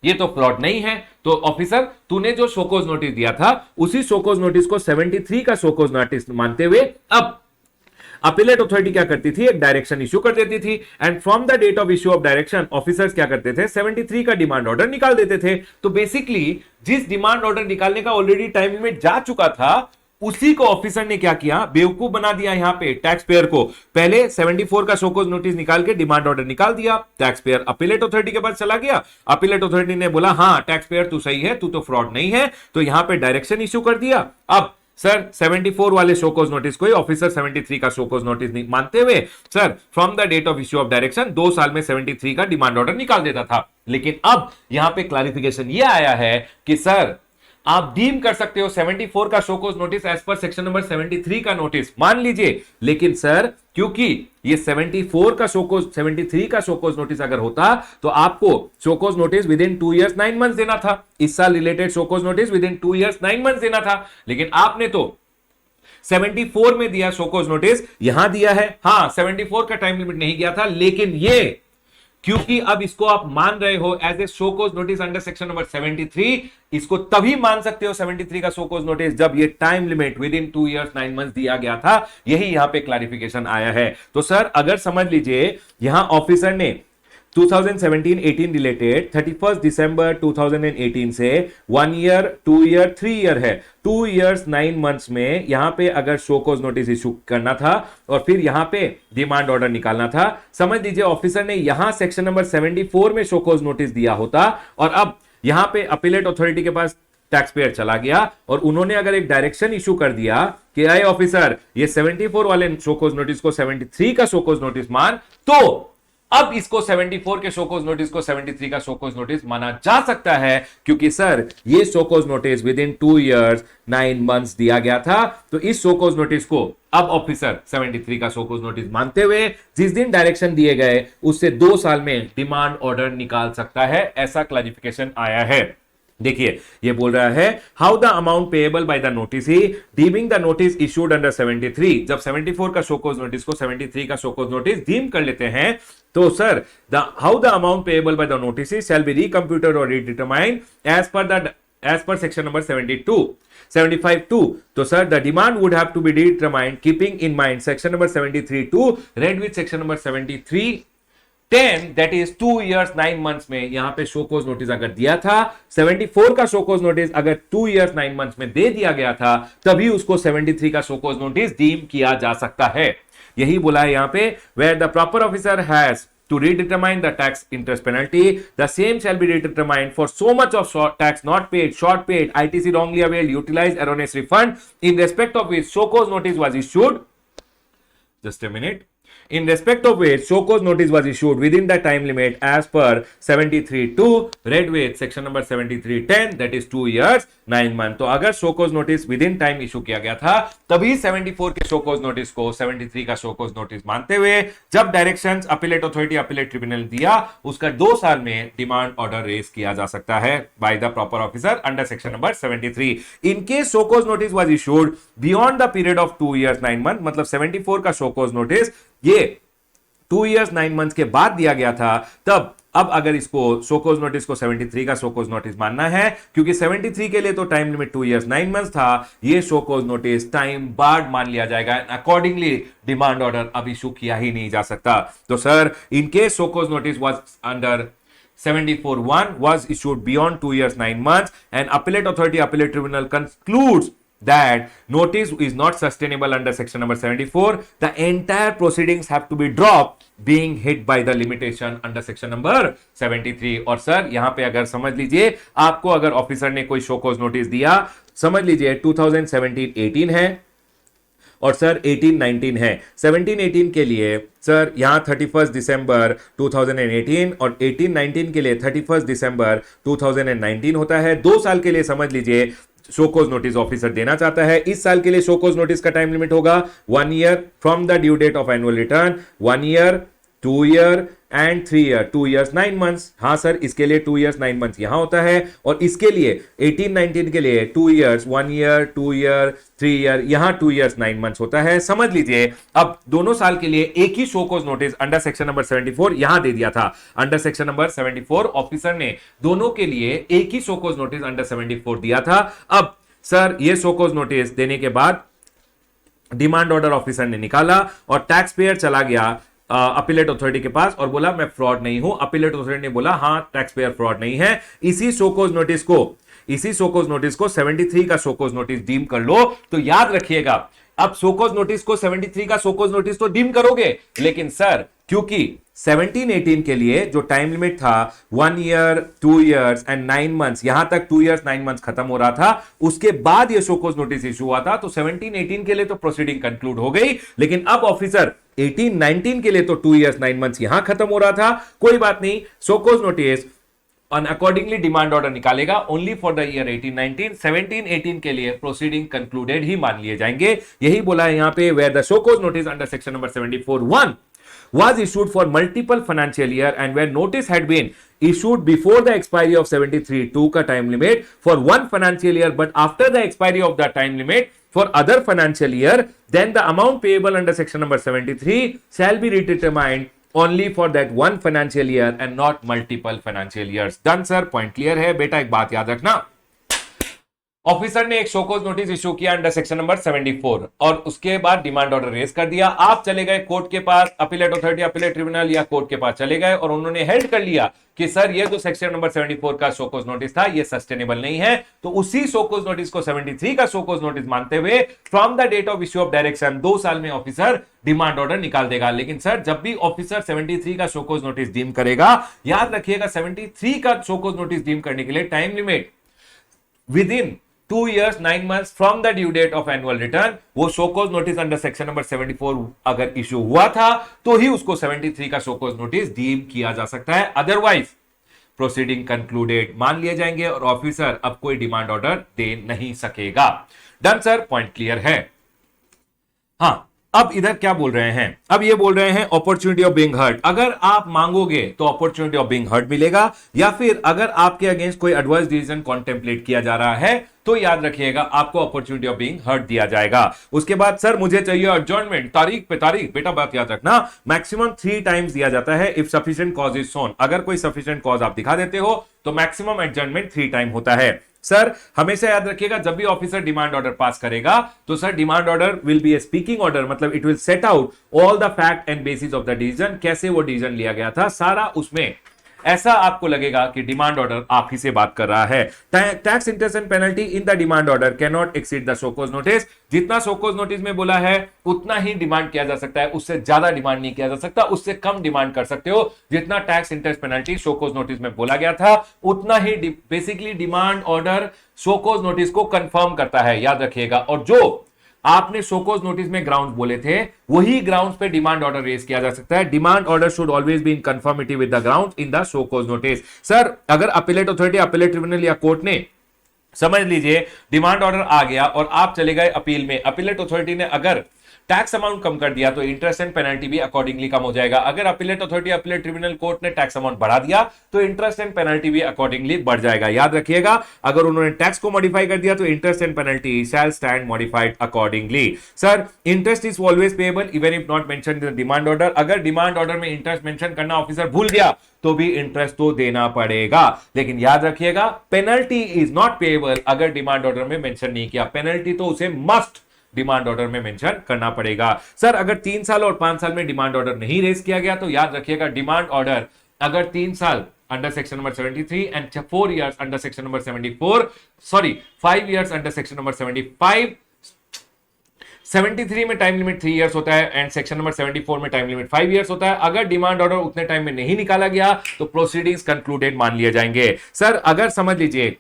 ये तो फ्रॉड नहीं है। तो ऑफिसर तूने जो शोकॉज नोटिस दिया था उसी शोकॉज नोटिस को 73 का शोकॉज नोटिस मानते हुए अब अपीलेट अथॉरिटी क्या करती थी, एक डायरेक्शन इश्यू कर देती थी and from the date of issue of direction officers क्या करते थे 73 का डिमांड ऑर्डर निकाल देते थे। तो बेसिकली जिस डिमांड ऑर्डर निकालने का ऑलरेडी टाइम लिमिट जा चुका था उसी को ऑफिसर ने क्या किया, बेवकूफ बना दिया यहां पे टैक्स पेयर को। पहले 74 का शोकॉज नोटिस निकाल के डिमांड ऑर्डर निकाल दिया, टैक्स पेयर अपीलेट अथॉरिटी के पास चला गया, अपीलेट अथॉरिटी ने बोला हां टैक्स पेयर तू सही है, तू तो फ्रॉड नहीं है, तो यहां पे डायरेक्शन इश्यू कर दिया। अब सर 74 वाले शोकॉज नोटिस को ही ऑफिसर 73 का शोकॉज नोटिस मानते हुए sir from the date of issue of direction 2 साल में 73 का डिमांड ऑर्डर निकाल देता था। लेकिन अब यहां पे क्लैरिफिकेशन ये आया है कि सर आप डीम कर सकते हो 74 का show cause notice as per section number 73 का नोटिस मान लीजिए, लेकिन सर क्योंकि ये 74 का शोकॉज 73 का शोकॉज नोटिस अगर होता तो आपको show cause notice within 2 years 9 months देना था, इस साल related show cause notice within 2 years 9 months देना था, लेकिन आपने तो 74 में दिया शोकॉज नोटिस, यहां दिया है हां 74 का टाइम लिमिट नहीं गया था, लेकिन ये क्योंकि अब इसको आप मान रहे हो as a show cause notice under section number 73, इसको तभी मान सकते हो 73 का शोकॉज नोटिस जब ये time limit within 2 years 9 months दिया गया था। यही यहां पे क्लैरिफिकेशन आया है। तो सर अगर समझ लीजिए यहां ऑफिसर ने 2017-18 रिलेटेड 31 दिसंबर 2018 से 1 year, 2 year, 3 year है, 2 years 9 months में यहां पे अगर शोकॉज नोटिस इशू करना था और फिर यहां पे डिमांड ऑर्डर निकालना था, समझ लीजिए ऑफिसर ने यहां सेक्शन नंबर 74 में शोकॉज नोटिस दिया होता और अब यहां पे अपीलेट अथॉरिटी के पास टैक्स पेयर चला गया और उन्होंने अगर एक डायरेक्शन इशू कर दिया कि अरे ऑफिसर ये 74 वाले शोकॉज नोटिस को 73 का शोकॉज नोटिस मान, तो अब इसको 74 के शोकॉज नोटिस को 73 का शोकॉज नोटिस माना जा सकता है, क्योंकि सर ये show cause notice within 2 years 9 months दिया गया था। तो इस शोकॉज नोटिस को अब ऑफिसर 73 का शोकॉज नोटिस मानते हुए जिस दिन डायरेक्शन दिए गए उससे 2 साल में डिमांड ऑर्डर निकाल सकता है, ऐसा क्लैरिफिकेशन आया है। देखिए ये बोल रहा है how the amount payable by the notice he dimming the notice issued under 73, जब 74 का शोकॉज नोटिस को 73 का शोकॉज नोटिस डीम कर लेते हैं तो sir how the amount payable by the notice shall be recomputed और redetermined as per the as per section number 72 75(2). तो sir the demand would have to be determined keeping in mind section number 73(2) read with section number 73(10), that is 2 years 9 months में यहां पे show cause notice अगर दिया था, 74 का show cause notice अगर 2 years 9 months में दे दिया गया था, तभी उसको 73 का शो कोज नोटिस डीम किया जा सकता है। यही बोला है यहां पे, where the proper officer has to redetermine the tax interest penalty, the same shall be redetermined for so much of tax not paid, short paid, ITC wrongly availed, utilized, erroneous refund, in respect of which show cause notice was issued. Just a minute. In respect of which show cause notice was issued within the time limit as per 73(2) read with section number 73(10), that is 2 years 9 months। तो अगर show cause notice within time issue किया गया था, तभी 74 के show cause notice को 73 का show cause notice मानते हुए जब directions appellate authority appellate tribunal दिया, उसका 2 साल में डिमांड ऑर्डर रेज किया जा सकता है by the proper officer under section number 73। In case show cause notice was issued beyond the period of 2 years 9 months, मतलब 74 का शो कोज नोटिस ये 2 years 9 months के बाद दिया गया था, तब अब अगर इसको शोकोज नोटिस को 73 का शोकोज नोटिस मानना है, क्योंकि 73 के लिए तो टाइम लिमिट 2 years 9 months था, ये शोकोज नोटिस टाइम बार्ड मान लिया जाएगा, अकॉर्डिंगली डिमांड ऑर्डर अब इशू किया ही नहीं जा सकता। तो sir in case show cause notice was under 74(1) was issued beyond 2 years 9 months and appellate authority appellate tribunal concludes that notice is not sustainable under section number 74, the entire proceedings have to be dropped being hit by the limitation under section number 73। और sir यहां पे अगर समझ लीजिए, आपको अगर officer ने कोई शो कॉज नोटिस दिया, समझ लीजिए 2017-18 है और सर 18-19 है। 17-18 के लिए सर यहां 31 दिसंबर 2018 और 18-19 के लिए 31 दिसंबर 2019 होता है। 2 साल के लिए समझ लीजिए शोकोज नोटिस ऑफिसर देना चाहता है। इस साल के लिए शोकोज नोटिस का टाइम लिमिट होगा 1 year from the due date of annual return, 1 year, 2 year एंड 3 year, 2 years 9 months। हाँ सर, इसके लिए 2 years 9 months यहां होता है, और इसके लिए 18-19 के लिए 2 years, 1 year, 2 year, 3 year, यहां 2 years 9 months होता है। समझ लीजिए अब दोनों साल के लिए एक ही show cause notice under section number 74 यहां दे दिया था। अंडर सेक्शन नंबर 74 ऑफिसर ने दोनों के लिए एक ही शोकोज नोटिस अंडर 74 दिया था। अब सर ये शोकोज नोटिस देने के बाद डिमांड ऑर्डर ऑफिसर ने निकाला और टैक्स पेयर चला गया अपीलेट अथॉरिटी के पास और बोला मैं फ्रॉड नहीं हूं। अपीलेट अथॉरिटी ने बोला हां टैक्स पेयर फ्रॉड नहीं है, इसी शोकोज नोटिस को 73 का शोकोज नोटिस डीम कर लो। तो याद रखिएगा, अब शोकोज नोटिस को 73 का शोकोज नोटिस तो डीम करोगे, लेकिन सर क्योंकि 17-18 के लिए जो टाइम लिमिट था 1 year, 2 years एंड 9 months, यहां तक 2 years 9 months खत्म हो रहा था, उसके बाद ये शोकोज नोटिस इशू हुआ था। तो 17-18 के लिए तो प्रोसीडिंग कंक्लूड हो गई, लेकिन अब ऑफिसर 18-19 के लिए तो 2 years 9 months यहां खत्म हो रहा था। कोई बात नहीं, शोकोज नोटिस और अकॉर्डिंगली डिमांड ऑर्डर निकालेगा ओनली फॉर द ईयर 18-19। 17-18 के लिए प्रोसीडिंग कंक्लूडेड ही मान लिए जाएंगे। यही बोला है यहां पे, where the show cause notice under section number 74(1) was issued for multiple financial year and where notice had been issued before the expiry of 73(2) का time limit for one financial year, but after the expiry of the time limit for other financial year, then the amount payable under section number 73 shall be redetermined only for that one financial year and not multiple financial years। Done sir, point clear है बेटा। एक बात याद रखना, officer ने एक show cause notice issue किया under section number 74 और उसके बाद डिमांड ऑर्डर रेज कर दिया। आप चले गए कोर्ट के पास, अपीलेट अथॉरिटी अपीलेट ट्रिब्यूनल या कोर्ट के पास चले गए और उन्होंने हेल्ड कर लिया कि सर ये जो सेक्शन नंबर 74 का शोकोज नोटिस था ये सस्टेनेबल नहीं है। तो उसी शोकोज नोटिस को 73 का शोकोज नोटिस मानते हुए from the date of issue of direction 2 साल में ऑफिसर डिमांड ऑर्डर निकाल देगा। लेकिन सर जब भी ऑफिसर 73 का शोकोज नोटिस डीम करेगा, याद रखिएगा 73 का शोकोज नोटिस डीम करने के लिए time limit within 2 years 9 months from the due date of annual return, वो show cause notice under section number 74 अगर इश्यू हुआ था तो ही उसको 73 का शोकोज नोटिस डीम किया जा सकता है, अदरवाइज प्रोसीडिंग कंक्लूडेड मान लिए जाएंगे और ऑफिसर अब कोई डिमांड ऑर्डर दे नहीं सकेगा। डन सर, पॉइंट क्लियर है। हाँ, अब इधर क्या बोल रहे हैं, अब ये बोल रहे हैं अपॉर्चुनिटी ऑफ बीइंग हर्ट। अगर आप मांगोगे तो अपॉर्चुनिटी ऑफ बीइंग हर्ट मिलेगा, या फिर अगर आपके अगेंस्ट कोई एडवर्स डिसीजन कॉन्टेम्पलेट किया जा रहा है तो याद रखिएगा आपको अपॉर्चुनिटी ऑफ बीइंग हर्ट दिया जाएगा। उसके बाद सर मुझे चाहिए एडजॉर्नमेंट, तारीख पे तारीख। बेटा बात याद रखना, मैक्सिमम 3 टाइम्स दिया जाता है if sufficient cause is shown. अगर कोई सफिशिएंट कॉज आप दिखा देते हो तो मैक्सिमम एडजॉर्नमेंट 3 टाइम होता है। सर हमेशा याद रखिएगा, जब भी ऑफिसर डिमांड ऑर्डर पास करेगा तो sir demand order will be a speaking order, मतलब it will set out all the fact and basis of the decision, कैसे वो डिसीजन लिया गया था, सारा उसमें ऐसा आपको लगेगा कि डिमांड ऑर्डर आप ही से बात कर रहा है। Tax interest and penalty in the demand order can not exceed the show cause notice. जितना शोकॉज नोटिस में बोला है उतना ही डिमांड किया जा सकता है, उससे ज्यादा डिमांड नहीं किया जा सकता, उससे कम डिमांड कर सकते हो। जितना tax interest penalty show cause notice में बोला गया था उतना ही basically demand order show cause notice को कंफर्म करता है, याद रखिएगा। और जो आपने शोकॉज नोटिस में ग्राउंड बोले थे वही ग्राउंड्स पे डिमांड ऑर्डर रेज किया जा सकता है। Demand order should always be in conformity with the ground in the show cause notice. Sir अगर अपीलेट अथॉरिटी, अपीलेट ट्रिब्यूनल या कोर्ट ने, समझ लीजिए डिमांड ऑर्डर आ गया और आप चले गए अपील में, अपीलेट अथॉरिटी ने अगर टैक्स अमाउंट कम कर दिया तो इंटरेस्ट एंड पेनल्टी भी अकॉर्डिंगली कम हो जाएगा। अगर appellate authority, appellate tribunal, court ने टैक्स अमाउंट बढ़ा दिया तो इंटरेस्ट एंड पेनल्टी भी अकॉर्डिंगली बढ़ जाएगा। याद रखिएगा, अगर उन्होंने टैक्स को मॉडिफाई कर दिया तो interest and penalty shell stand modified accordingly. Sir interest is always payable even if not mentioned in the demand order. अगर डिमांड ऑर्डर में इंटरेस्ट मेंशन करना ऑफिसर भूल गया तो भी इंटरेस्ट तो देना पड़ेगा, लेकिन याद रखिएगा पेनल्टी इज नॉट पेएबल अगर डिमांड ऑर्डर में मेंशन नहीं किया। पेनल्टी तो उसे मस्ट डिमांड ऑर्डर में मेंशन करना पड़ेगा। सर अगर 3 साल और 5 साल में डिमांड ऑर्डर नहीं रेज किया गया तो याद रखिएगा डिमांड ऑर्डर अगर 3 साल under section number 73 and 4 years under section number 74, sorry 5 years under section number 75, 73 में टाइम लिमिट 3 इयर्स होता है एंड सेक्शन नंबर 74 में टाइम लिमिट 5 इयर्स होता है। अगर डिमांड ऑर्डर उतने टाइम में नहीं निकाला गया तो प्रोसीडिंग्स कंक्लूडेड मान लिए जाएंगे। सर अगर समझ लीजिए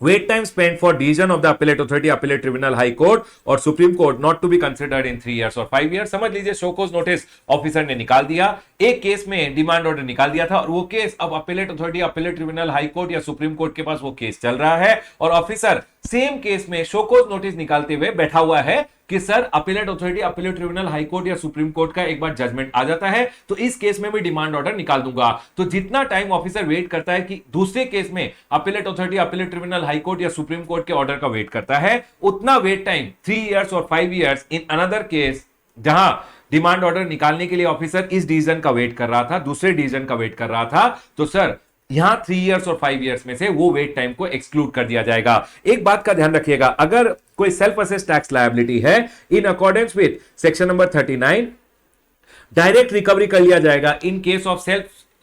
wait time spent for decision of the appellate authority, appellate tribunal, high court और supreme court not to be considered in 3 years और 5 years। समझ लीजिए शोकॉज नोटिस ऑफिसर ने निकाल दिया, एक केस में डिमांड ऑर्डर निकाल दिया था और वो केस अब appellate authority, appellate tribunal, high court या सुप्रीम कोर्ट के पास वो केस चल रहा है और ऑफिसर सेम केस में शोकॉज नोटिस निकालते हुए बैठा हुआ है कि sir appellate authority, appellate tribunal, high court या सुप्रीम कोर्ट का एक बार जजमेंट आ जाता है तो इस केस में भी डिमांड ऑर्डर निकाल दूंगा। तो जितना टाइम ऑफिसर वेट करता है कि दूसरे केस में appellate authority, appellate tribunal, high court या सुप्रीम कोर्ट के ऑर्डर का वेट करता है, उतना वेट टाइम 3 इयर्स और 5 इयर्स इन अनदर केस जहां डिमांड ऑर्डर निकालने के लिए ऑफिसर इस डिसीजन का वेट कर रहा था, दूसरे डिसीजन का वेट कर रहा था, तो सर यहां 3 इयर्स और 5 इयर्स में से वो वेट टाइम को एक्सक्लूड कर दिया जाएगा। एक बात का ध्यान रखिएगा, अगर कोई सेल्फ असेस टैक्स लायबिलिटी है in accordance with section number 39 direct recovery कर लिया जाएगा इन case of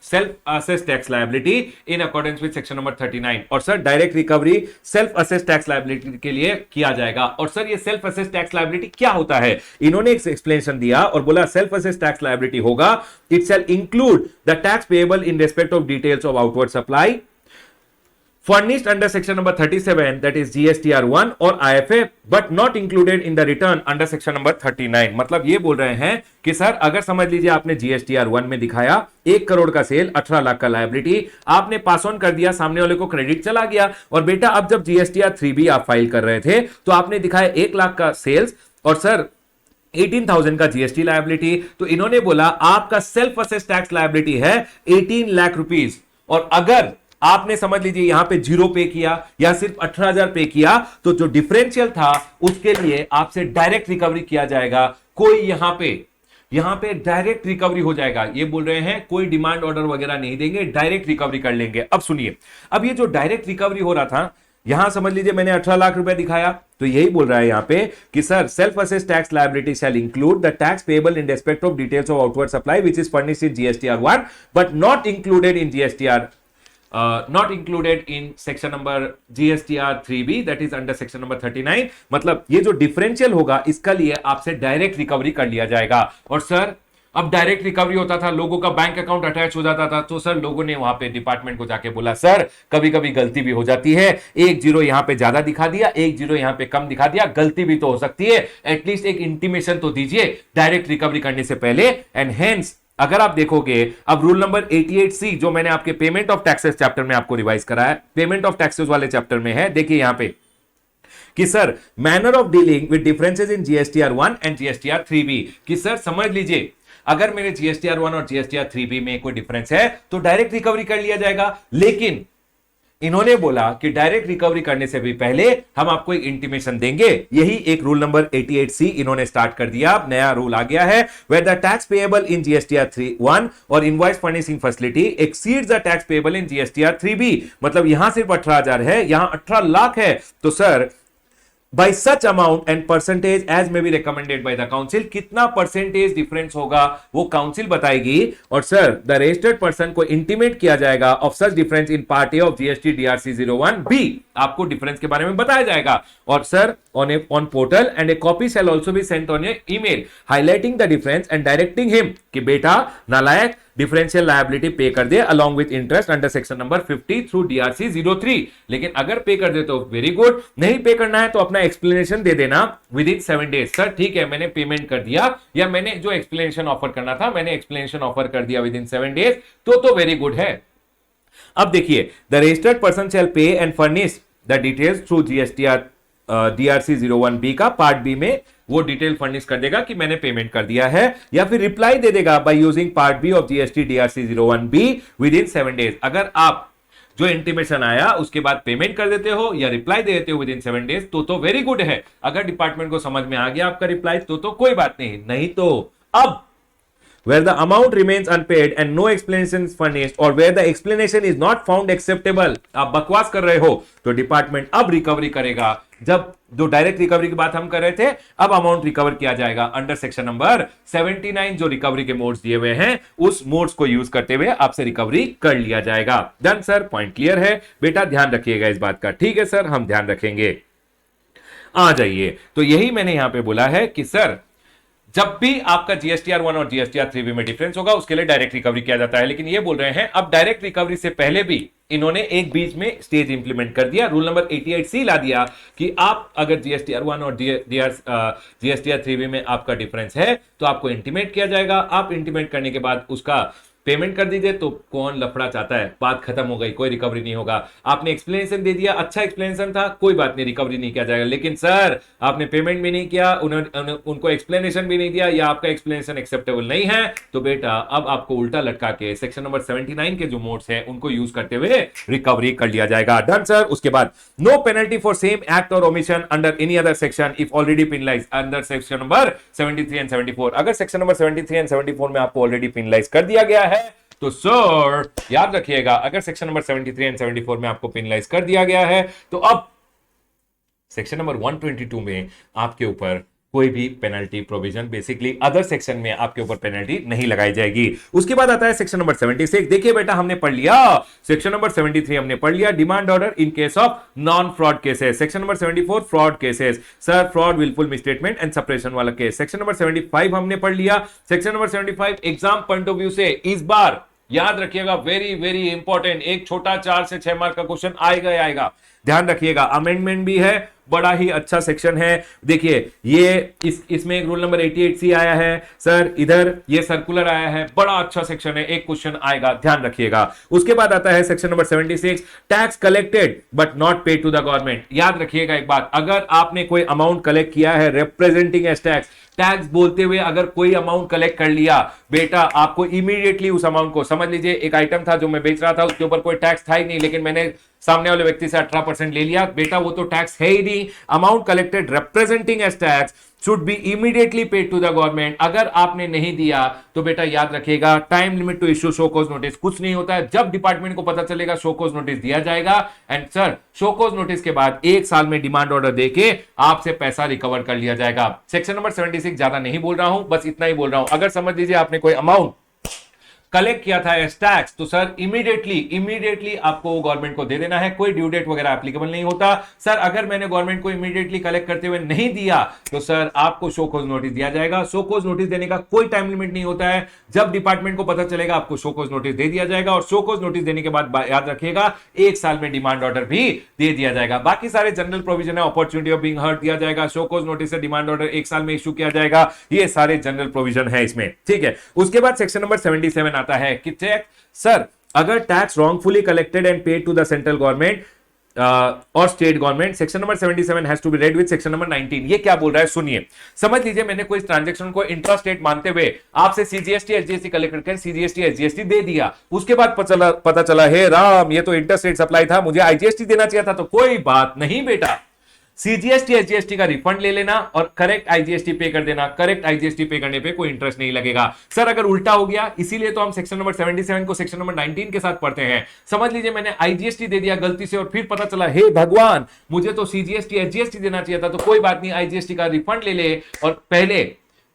self assess tax liability in accordance with section number 39। और sir direct recovery self assess tax liability के लिए किया जाएगा। और सर ये सेल्फ असेस टैक्स लायबिलिटी क्या होता है, इन्होंने एक एक्सप्लेनेशन दिया और बोला सेल्फ असेस टैक्स लायबिलिटी होगा it shall include the tax payable in respect of details of outward supply furnished under section number 37 that is GSTR 1 और IFA but not included in the return under section number 39। मतलब ये बोल रहे हैं कि sir अगर समझ लीजिए आपने GSTR 1 में दिखाया 1 करोड़ का सेल, 18 लाख का लायबिलिटी, आपने पास ऑन कर दिया, सामने वाले को क्रेडिट चला गया और बेटा अब जब GSTR 3B आप फाइल कर रहे थे तो आपने दिखाया 1 लाख का सेल्स और सर 18,000 का जीएसटी लायबिलिटी, तो इन्होंने बोला आपका सेल्फ असेस टैक्स लायबिलिटी है 18 लाख रुपीस और अगर आपने समझ लीजिए यहां पे 0 पे किया या सिर्फ 18,000 पे किया तो जो डिफरेंशियल था उसके लिए आपसे डायरेक्ट रिकवरी किया जाएगा। कोई यहां पे डायरेक्ट रिकवरी हो जाएगा। ये बोल रहे हैं कोई डिमांड ऑर्डर वगैरह नहीं देंगे, डायरेक्ट रिकवरी कर लेंगे। अब सुनिए, अब ये जो डायरेक्ट रिकवरी हो रहा था, यहां समझ लीजिए मैंने 18 लाख रुपए दिखाया तो यही बोल रहा है यहां पे कि sir self assess tax liability shall include the tax payable in respect of details of outward supply which is furnished in GSTR 1 but not included in GSTR not included in section number GSTR 3B that is under section number 39। मतलब ये जो differential होगा इसका लिए आपसे direct recovery कर लिया जाएगा। और सर अब डायरेक्ट रिकवरी होता था, लोगों का बैंक अकाउंट अटैच हो जाता था, तो सर लोगों ने वहां पे डिपार्टमेंट को जाके बोला सर कभी कभी गलती भी हो जाती है, 1 जीरो यहां पे ज्यादा दिखा दिया, 1 जीरो यहां पे कम दिखा दिया, गलती भी तो हो सकती है, एटलीस्ट एक इंटीमेशन तो दीजिए डायरेक्ट रिकवरी करने से पहले। एंड हेंस अगर आप देखोगे अब रूल नंबर 88C जो मैंने आपके पेमेंट ऑफ टैक्सेस चैप्टर में आपको रिवाइज कराया, पेमेंट ऑफ टैक्सेस वाले चैप्टर में है, देखिए यहां पे कि sir manner of dealing with differences in GSTR 1 and GSTR 3B कि सर समझ लीजिए अगर मेरे जीएसटीआर 1 और जीएसटीआर 3B में कोई डिफरेंस है तो डायरेक्ट रिकवरी कर लिया जाएगा, लेकिन इन्होंने बोला कि डायरेक्ट रिकवरी करने से भी पहले हम आपको एक इंटीमेशन देंगे। यही एक रूल नंबर 88C इन्होंने स्टार्ट कर दिया। अब नया रूल आ गया है, where the tax payable in GSTR 3(1) और invoice furnishing facility exceeds the tax payable in GSTR 3B, मतलब यहां सिर्फ 18,000 है, यहां 18 लाख है, तो sir by such amount and percentage as may be recommended by the council, कितना परसेंटेज डिफरेंस होगा वो काउंसिल बताएगी। और सर द रजिस्टर्ड पर्सन को इंटीमेट किया जाएगा of such difference in part A of GST DRC 01B, आपको difference के बारे में बताया जाएगा। और sir on portal and a copy shall also be sent on your email highlighting the difference and directing him कि बेटा नालायक डिफरेंशियल लायबिलिटी पे कर दे along with interest under section number 50 through DRC 03। लेकिन अगर पे कर दे तो वेरी गुड, नहीं पे करना है तो अपना एक्सप्लेनेशन दे देना विद इन 7 डेज। सर ठीक है, मैंने पेमेंट कर दिया या मैंने जो एक्सप्लेनेशन ऑफर करना था मैंने एक्सप्लेनेशन ऑफर कर दिया विद इन 7 डेज, तो वेरी गुड है। अब देखिए, द रजिस्टर्ड पर्सन शैल पे and furnish the details through GSTR DRC 01B का पार्ट बी में वो डिटेल फर्निश कर देगा कि मैंने पेमेंट कर दिया है, या फिर रिप्लाई दे देगा by using part B of GST DRC 01B within 7 days. अगर आप जो इंटीमेशन आया उसके बाद पेमेंट कर देते हो या रिप्लाई दे देते हो विद इन 7 डेज तो वेरी गुड है। अगर डिपार्टमेंट को समझ में आ गया आपका रिप्लाई तो कोई बात नहीं तो अब where the amount remains unpaid and no explanation is furnished or where the explanation is not found acceptable, आप बकवास कर रहे हो तो डिपार्टमेंट अब रिकवरी करेगा। जब जो डायरेक्ट रिकवरी की बात हम कर रहे थे, अब अमाउंट रिकवर किया जाएगा अंडर सेक्शन नंबर 79, जो रिकवरी के मोड्स दिए हुए हैं उस मोड्स को यूज करते हुए आपसे रिकवरी कर लिया जाएगा। डन सर, पॉइंट क्लियर है बेटा, ध्यान रखिएगा इस बात का। ठीक है सर, हम ध्यान रखेंगे। आ जाइए, तो यही मैंने यहां पे बोला है कि सर जब भी आपका जीएसटीआर 1 और जीएसटीआर 3B में डिफरेंस होगा उसके लिए डायरेक्ट रिकवरी किया जाता है। लेकिन ये बोल रहे हैं अब डायरेक्ट रिकवरी से पहले भी इन्होंने एक बीच में स्टेज इंप्लीमेंट कर दिया, रूल नंबर 88C ला दिया कि आप अगर जीएसटीआर 1 और जीएसटीआर 3B में आपका डिफरेंस है तो आपको इंटीमेट किया जाएगा। आप इंटीमेट करने के बाद उसका पेमेंट कर दीजिए तो कौन लफड़ा चाहता है, बात खत्म हो गई, कोई रिकवरी नहीं होगा। आपने एक्सप्लेनेशन दे दिया, अच्छा एक्सप्लेनेशन था, कोई बात नहीं, रिकवरी नहीं किया जाएगा। लेकिन सर आपने पेमेंट भी नहीं किया, उनको एक्सप्लेनेशन भी नहीं दिया या आपका एक्सप्लेनेशन एक्सेप्टेबल नहीं है, तो बेटा अब आपको उल्टा लटका के सेक्शन नंबर 79 के जो मोड्स हैं उनको यूज करते हुए रिकवरी कर लिया जाएगा। Done sir. उसके बाद no penalty for same act और omission under any other section if already penalise under section number 73 and 74। अगर सेक्शन नंबर 73 एंड 74 में आपको ऑलरेडी पेनलाइज कर दिया गया है तो सर याद रखिएगा, अगर सेक्शन नंबर 73 एंड 74 में आपको पेनलाइज कर दिया गया है तो अब सेक्शन नंबर 122 में आपके ऊपर कोई भी penalty provision, basically other section में आपके ऊपर पेनल्टी नहीं लगाई जाएगी। उसके बाद आता है सेक्शन नंबर 76। देखिए बेटा, हमने पढ़ लिया सेक्शन नंबर 73, हमने पढ़ लिया demand order in case of non fraud cases. Section number 74 fraud cases, sir fraud, wilful misstatement and suppression वाला केस। सेक्शन नंबर 75 हमने पढ़ लिया। Section number 75 exam point of view से इस बार याद रखिएगा, वेरी वेरी इंपॉर्टेंट, एक छोटा 4 से 6 मार्क का क्वेश्चन आएगा, ध्यान रखिएगा। अमेंडमेंट भी है, बड़ा ही अच्छा सेक्शन है। देखिए ये इसमें एक रूल नंबर 88C आया है सर, इधर ये सर्कुलर आया है, बड़ा अच्छा सेक्शन है, एक क्वेश्चन आएगा, ध्यान रखिएगा। उसके बाद आता है section number 76 tax collected but not paid to the government. याद रखिएगा एक बात, अगर आपने कोई अमाउंट कलेक्ट किया है रिप्रेजेंटिंग एज टैक्स, टैक्स बोलते हुए अगर कोई अमाउंट कलेक्ट कर लिया, बेटा आपको इमीडिएटली उस अमाउंट को, समझ लीजिए एक आइटम था जो मैं बेच रहा था, उसके ऊपर कोई टैक्स था ही नहीं, लेकिन मैंने सामने वाले व्यक्ति से 18% ले लिया, बेटा वो तो टैक्स है ही नहीं। Amount collected representing as tax should be immediately paid to the government. अगर आपने नहीं दिया तो बेटा याद रखिएगा, time limit to issue show cause notice कुछ नहीं होता है। जब डिपार्टमेंट को पता चलेगा शो कॉज नोटिस दिया जाएगा, and sir show cause notice के बाद 1 साल में डिमांड ऑर्डर देके आपसे पैसा रिकवर कर लिया जाएगा। सेक्शन नंबर 76 ज्यादा नहीं बोल रहा हूं, बस इतना ही बोल रहा हूं। अगर समझ लीजिए आपने कोई अमाउंट कलेक्ट किया था एज टैक्स, तो सर इमीडिएटली आपको गवर्नमेंट को दे देना है, कोई ड्यू डेट वगैरह एप्लीकेबल नहीं होता। सर अगर मैंने गवर्नमेंट को इमीडिएटली कलेक्ट करते हुए नहीं दिया तो सर आपको शो कॉज नोटिस दिया जाएगा। शो कॉज नोटिस देने का कोई टाइम लिमिट नहीं होता है, जब डिपार्टमेंट को पता चलेगा आपको शो कॉज नोटिस दे दिया जाएगा, और शो कॉज नोटिस देने के बाद याद रखिएगा 1 साल में डिमांड ऑर्डर भी दे दिया जाएगा। बाकी सारे जनरल प्रोविजन है, अपॉर्चुनिटी ऑफ बीइंग हर्ड दिया जाएगा, शो कॉज नोटिस से डिमांड ऑर्डर 1 साल में इश्यू किया जाएगा, ये सारे जनरल प्रोविजन है इसमें, ठीक है। उसके बाद सेक्शन नंबर 77 आता है कि सर अगर tax wrongfully collected and paid to the central government और state government. Section number 77 has to be read with section number 19। ये क्या बोल रहा है सुनिए, समझ लीजिए मैंने कोई ट्रांजैक्शन को इंट्रा स्टेट मानते हुए आपसे सीजीएसटी एसजीएसटी कलेक्ट करके सीजीएसटी एसजीएसटी दे दिया, उसके बाद पता चला हे राम ये तो इंटर स्टेट सप्लाई था, मुझे आईजीएसटी देना चाहिए था। तो कोई बात नहीं बेटा, सीजीएसटी एसजीएसटी का रिफंड ले लेना और करेक्ट आईजीएसटी पे कर देना। करेक्ट आईजीएसटी पे करने पे कोई इंटरेस्ट नहीं लगेगा। सर अगर उल्टा हो गया, इसीलिए तो हम सेक्शन नंबर 77 को सेक्शन नंबर 19 के साथ पढ़ते हैं। समझ लीजिए मैंने आईजीएसटी दे दिया गलती से और फिर पता चला हे भगवान मुझे तो सीजीएसटी एसजीएसटी देना चाहिए था, तो कोई बात नहीं, आईजीएसटी का रिफंड ले ले और पहले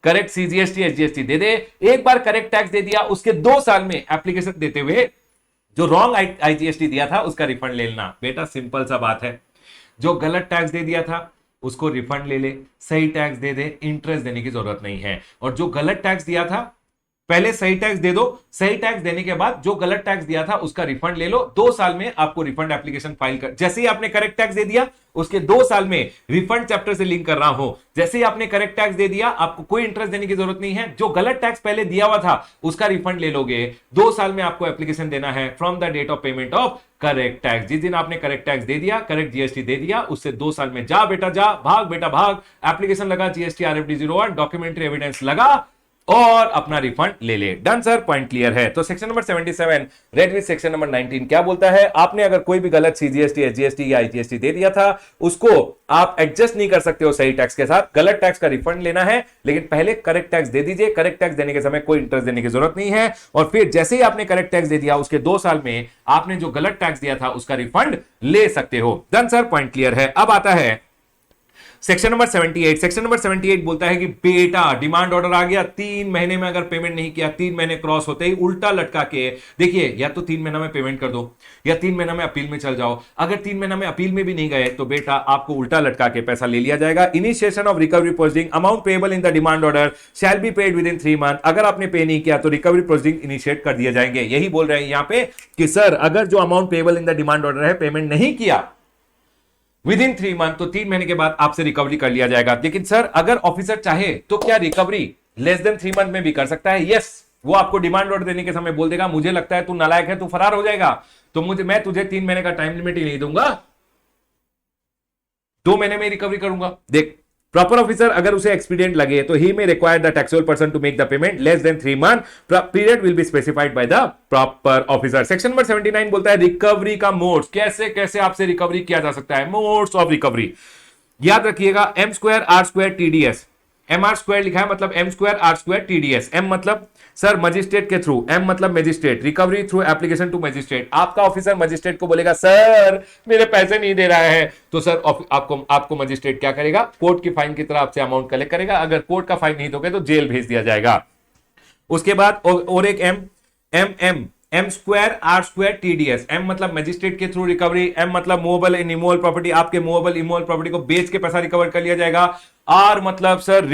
करेक्ट सीजीएसटी एसजीएसटी दे दे। एक बार करेक्ट टैक्स दे दिया, उसके 2 साल में एप्लीकेशन देते हुए जो रॉन्ग आईजीएसटी दिया था उसका रिफंड ले लेना। बेटा सिंपल सा बात है, जो गलत टैक्स दे दिया था उसको रिफंड ले ले, सही टैक्स दे दे, इंटरेस्ट देने की जरूरत नहीं है। और जो गलत टैक्स दिया था पहले सही टैक्स दे दो, सही टैक्स देने के बाद जो गलत टैक्स दिया था उसका रिफंड ले लो। 2 साल में आपको रिफंड एप्लीकेशन फाइल कर, जैसे ही आपने करेक्ट टैक्स दे दिया उसके 2 साल में रिफंड चैप्टर से लिंक कर रहा हूं, जैसे ही आपने करेक्ट टैक्स दे दिया आपको कोई इंटरेस्ट देने की जरूरत नहीं है। जो गलत टैक्स पहले दिया हुआ था उसका रिफंड ले लोगे। 2 साल में आपको एप्लीकेशन देना है from the date of payment of correct tax. जिस दिन आपने करेक्ट टैक्स दे दिया, करेक्ट जीएसटी दे दिया, उससे 2 साल में जा बेटा जा, भाग बेटा भाग, एप्लीकेशन लगा जीएसटी आरएफडी 01, डॉक्यूमेंट्री एविडेंस लगा और अपना रिफंड ले ले। डन सर, पॉइंट क्लियर है। तो section number 77 red with section number 19 क्या बोलता है, आपने अगर कोई भी गलत सीजीएसटी एसजीएसटी या आईजीएसटी दे दिया था उसको आप एडजस्ट नहीं कर सकते हो सही टैक्स के साथ, गलत टैक्स का रिफंड लेना है, लेकिन पहले करेक्ट टैक्स दे दीजिए। करेक्ट टैक्स देने के समय कोई इंटरेस्ट देने की जरूरत नहीं है। और फिर जैसे ही आपने करेक्ट टैक्स दे दिया उसके 2 साल में आपने जो गलत टैक्स दिया था उसका रिफंड ले सकते हो। डन सर, पॉइंट क्लियर है। अब आता है सेक्शन नंबर 78। सेक्शन नंबर 78 बोलता है कि बेटा डिमांड ऑर्डर आ गया, 3 महीने में अगर पेमेंट नहीं किया, 3 महीने क्रॉस होते ही उल्टा लटका के देखिए, या तो 3 महीना में पेमेंट कर दो या 3 महीना में अपील में चल जाओ। अगर 3 महीना में अपील में भी नहीं गए तो बेटा आपको उल्टा लटका के पैसा ले लिया जाएगा। Initiation of recovery proceeding, amount payable in the demand order shall be paid with in 3 month. अगर आपने पे नहीं किया तो रिकवरी प्रोसीडिंग इनिशिएट कर दिए जाएंगे। यही बोल रहे हैं यहां पे कि सर अगर जो amount payable in the demand order है पेमेंट नहीं किया विद इन 3 मंथ तो 3 महीने के बाद आपसे रिकवरी कर लिया जाएगा। लेकिन सर अगर ऑफिसर चाहे तो क्या रिकवरी लेस देन 3 मंथ में भी कर सकता है? यस, वो आपको डिमांड ऑर्डर देने के समय बोल देगा मुझे लगता है तू नालायक है, तू फरार हो जाएगा, तो मैं तुझे 3 महीने का टाइम लिमिट ही नहीं दूंगा, 2 महीने में रिकवरी करूंगा। देख, प्रॉपर ऑफिसर अगर उसे एक्सपीडिएंट लगे तो ही may require the taxable person to make the payment less than 3 month, period will be specified by the proper officer. Section number 79 बोलता है रिकवरी का मोड्स, कैसे कैसे आपसे रिकवरी किया जा सकता है, मोड्स ऑफ रिकवरी। याद रखिएगा M square R square TDS, M R square लिखा है मतलब M square R square TDS. M मतलब सर मजिस्ट्रेट के थ्रू, एम मतलब magistrate, recovery through application to magistrate. आपका ऑफिसर मजिस्ट्रेट को बोलेगा सर मेरे पैसे नहीं दे रहा है, तो सर आपको मजिस्ट्रेट क्या करेगा, कोर्ट की फाइन की तरह आपसे अमाउंट कलेक्ट करेगा। अगर कोर्ट का फाइन नहीं दोगे तो जेल भेज दिया जाएगा। उसके बाद और एक M square R square TDS. M मतलब मजिस्ट्रेट के थ्रू रिकवरी, एम मतलब मूवेबल एंड इमूवेबल प्रॉपर्टी, आपके मूवेबल इमूवेबल प्रॉपर्टी को बेच के पैसा रिकवर कर लिया जाएगा। आर मतलब सर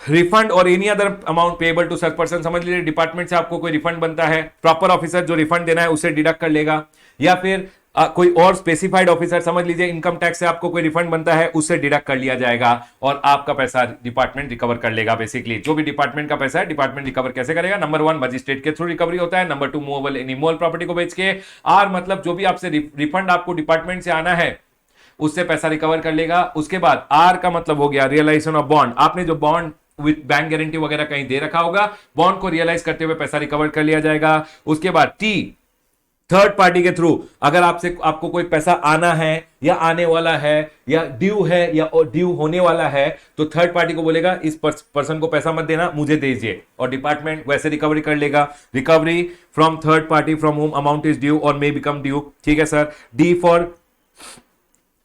रिफंड और any other amount payable to such person. समझ लीजिए डिपार्टमेंट से आपको कोई रिफंड बनता है, प्रॉपर ऑफिसर जो रिफंड देना है उसे डिडक्ट कर लेगा, या फिर कोई और स्पेसिफाइड ऑफिसर, समझ लीजिए इनकम टैक्स से आपको कोई रिफंड बनता है उससे डिडक्ट कर लिया जाएगा और आपका पैसा डिपार्टमेंट रिकवर कर लेगा। बेसिकली जो भी डिपार्टमेंट का पैसा है डिपार्टमेंट रिकवर कैसे करेगा, नंबर 1 मजिस्ट्रेट के थ्रू रिकवरी होता है, number 2 movable and immovable property को बेच के। आर मतलब जो भी आपसे रिफंड आपको डिपार्टमेंट से आना है उससे पैसा रिकवर कर लेगा। उसके बाद आर का मतलब हो गया रियलाइजेशन ऑफ बॉन्ड, आपने जो बॉन्ड विद बैंक गारंटी वगैरह कहीं दे रखा होगा, बॉन्ड को रियलाइज करते हुए पैसा रिकवर कर लिया जाएगा। उसके बाद टी थर्ड पार्टी के थ्रू, अगर आपको कोई पैसा आना है या आने वाला है या ड्यू है या ड्यू होने वाला है तो थर्ड पार्टी को बोलेगा इस पर्सन को पैसा मत देना, मुझे दीजिए, और डिपार्टमेंट वैसे रिकवरी कर लेगा। Recovery from third party from whom amount is due और मे बिकम ड्यू। ठीक है sir. D for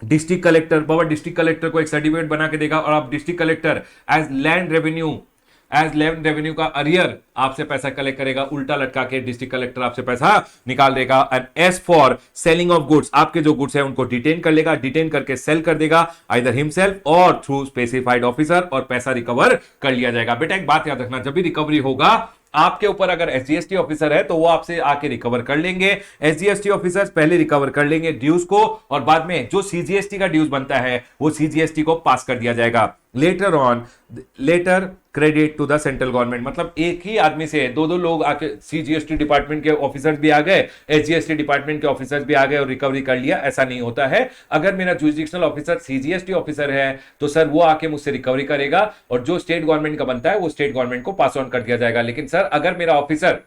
district collector, बाबा डिस्ट्रिक्ट कलेक्टर को एक सर्टिफिकेट बना के देगा और आप district collector as land revenue का अरियर आपसे पैसा कलेक्ट करेगा, उल्टा लटका के डिस्ट्रिक्ट कलेक्टर आपसे पैसा निकाल देगा। And S for selling of goods, आपके जो गुड्स है उनको डिटेन कर लेगा, डिटेन करके सेल कर देगा आइदर हिमसेल्फ और थ्रू स्पेसिफाइड ऑफिसर, और पैसा रिकवर कर लिया जाएगा। बेटा एक बात याद रखना, जब भी रिकवरी होगा आपके ऊपर अगर एसजीएसटी ऑफिसर है तो वो आपसे आके रिकवर कर लेंगे। एसजीएसटी ऑफिसर्स पहले रिकवर कर लेंगे ड्यूज को और बाद में जो सीजीएसटी का ड्यूज बनता है वो सीजीएसटी को पास कर दिया जाएगा। Letter credit to the central government. मतलब एक ही आदमी से दो दो लोग आके सीजीएसटी डिपार्टमेंट के ऑफिसर्स भी आ गए, एसजीएसटी डिपार्टमेंट के ऑफिसर्स भी आ गए और रिकवरी कर लिया, ऐसा नहीं होता है। अगर मेरा जुरिसडिक्शनल ऑफिसर सीजीएसटी ऑफिसर है तो सर वो आके मुझसे रिकवरी करेगा और जो स्टेट गवर्नमेंट का बनता है वो स्टेट गवर्नमेंट को पास ऑन कर दिया जाएगा। लेकिन सर अगर मेरा ऑफिसर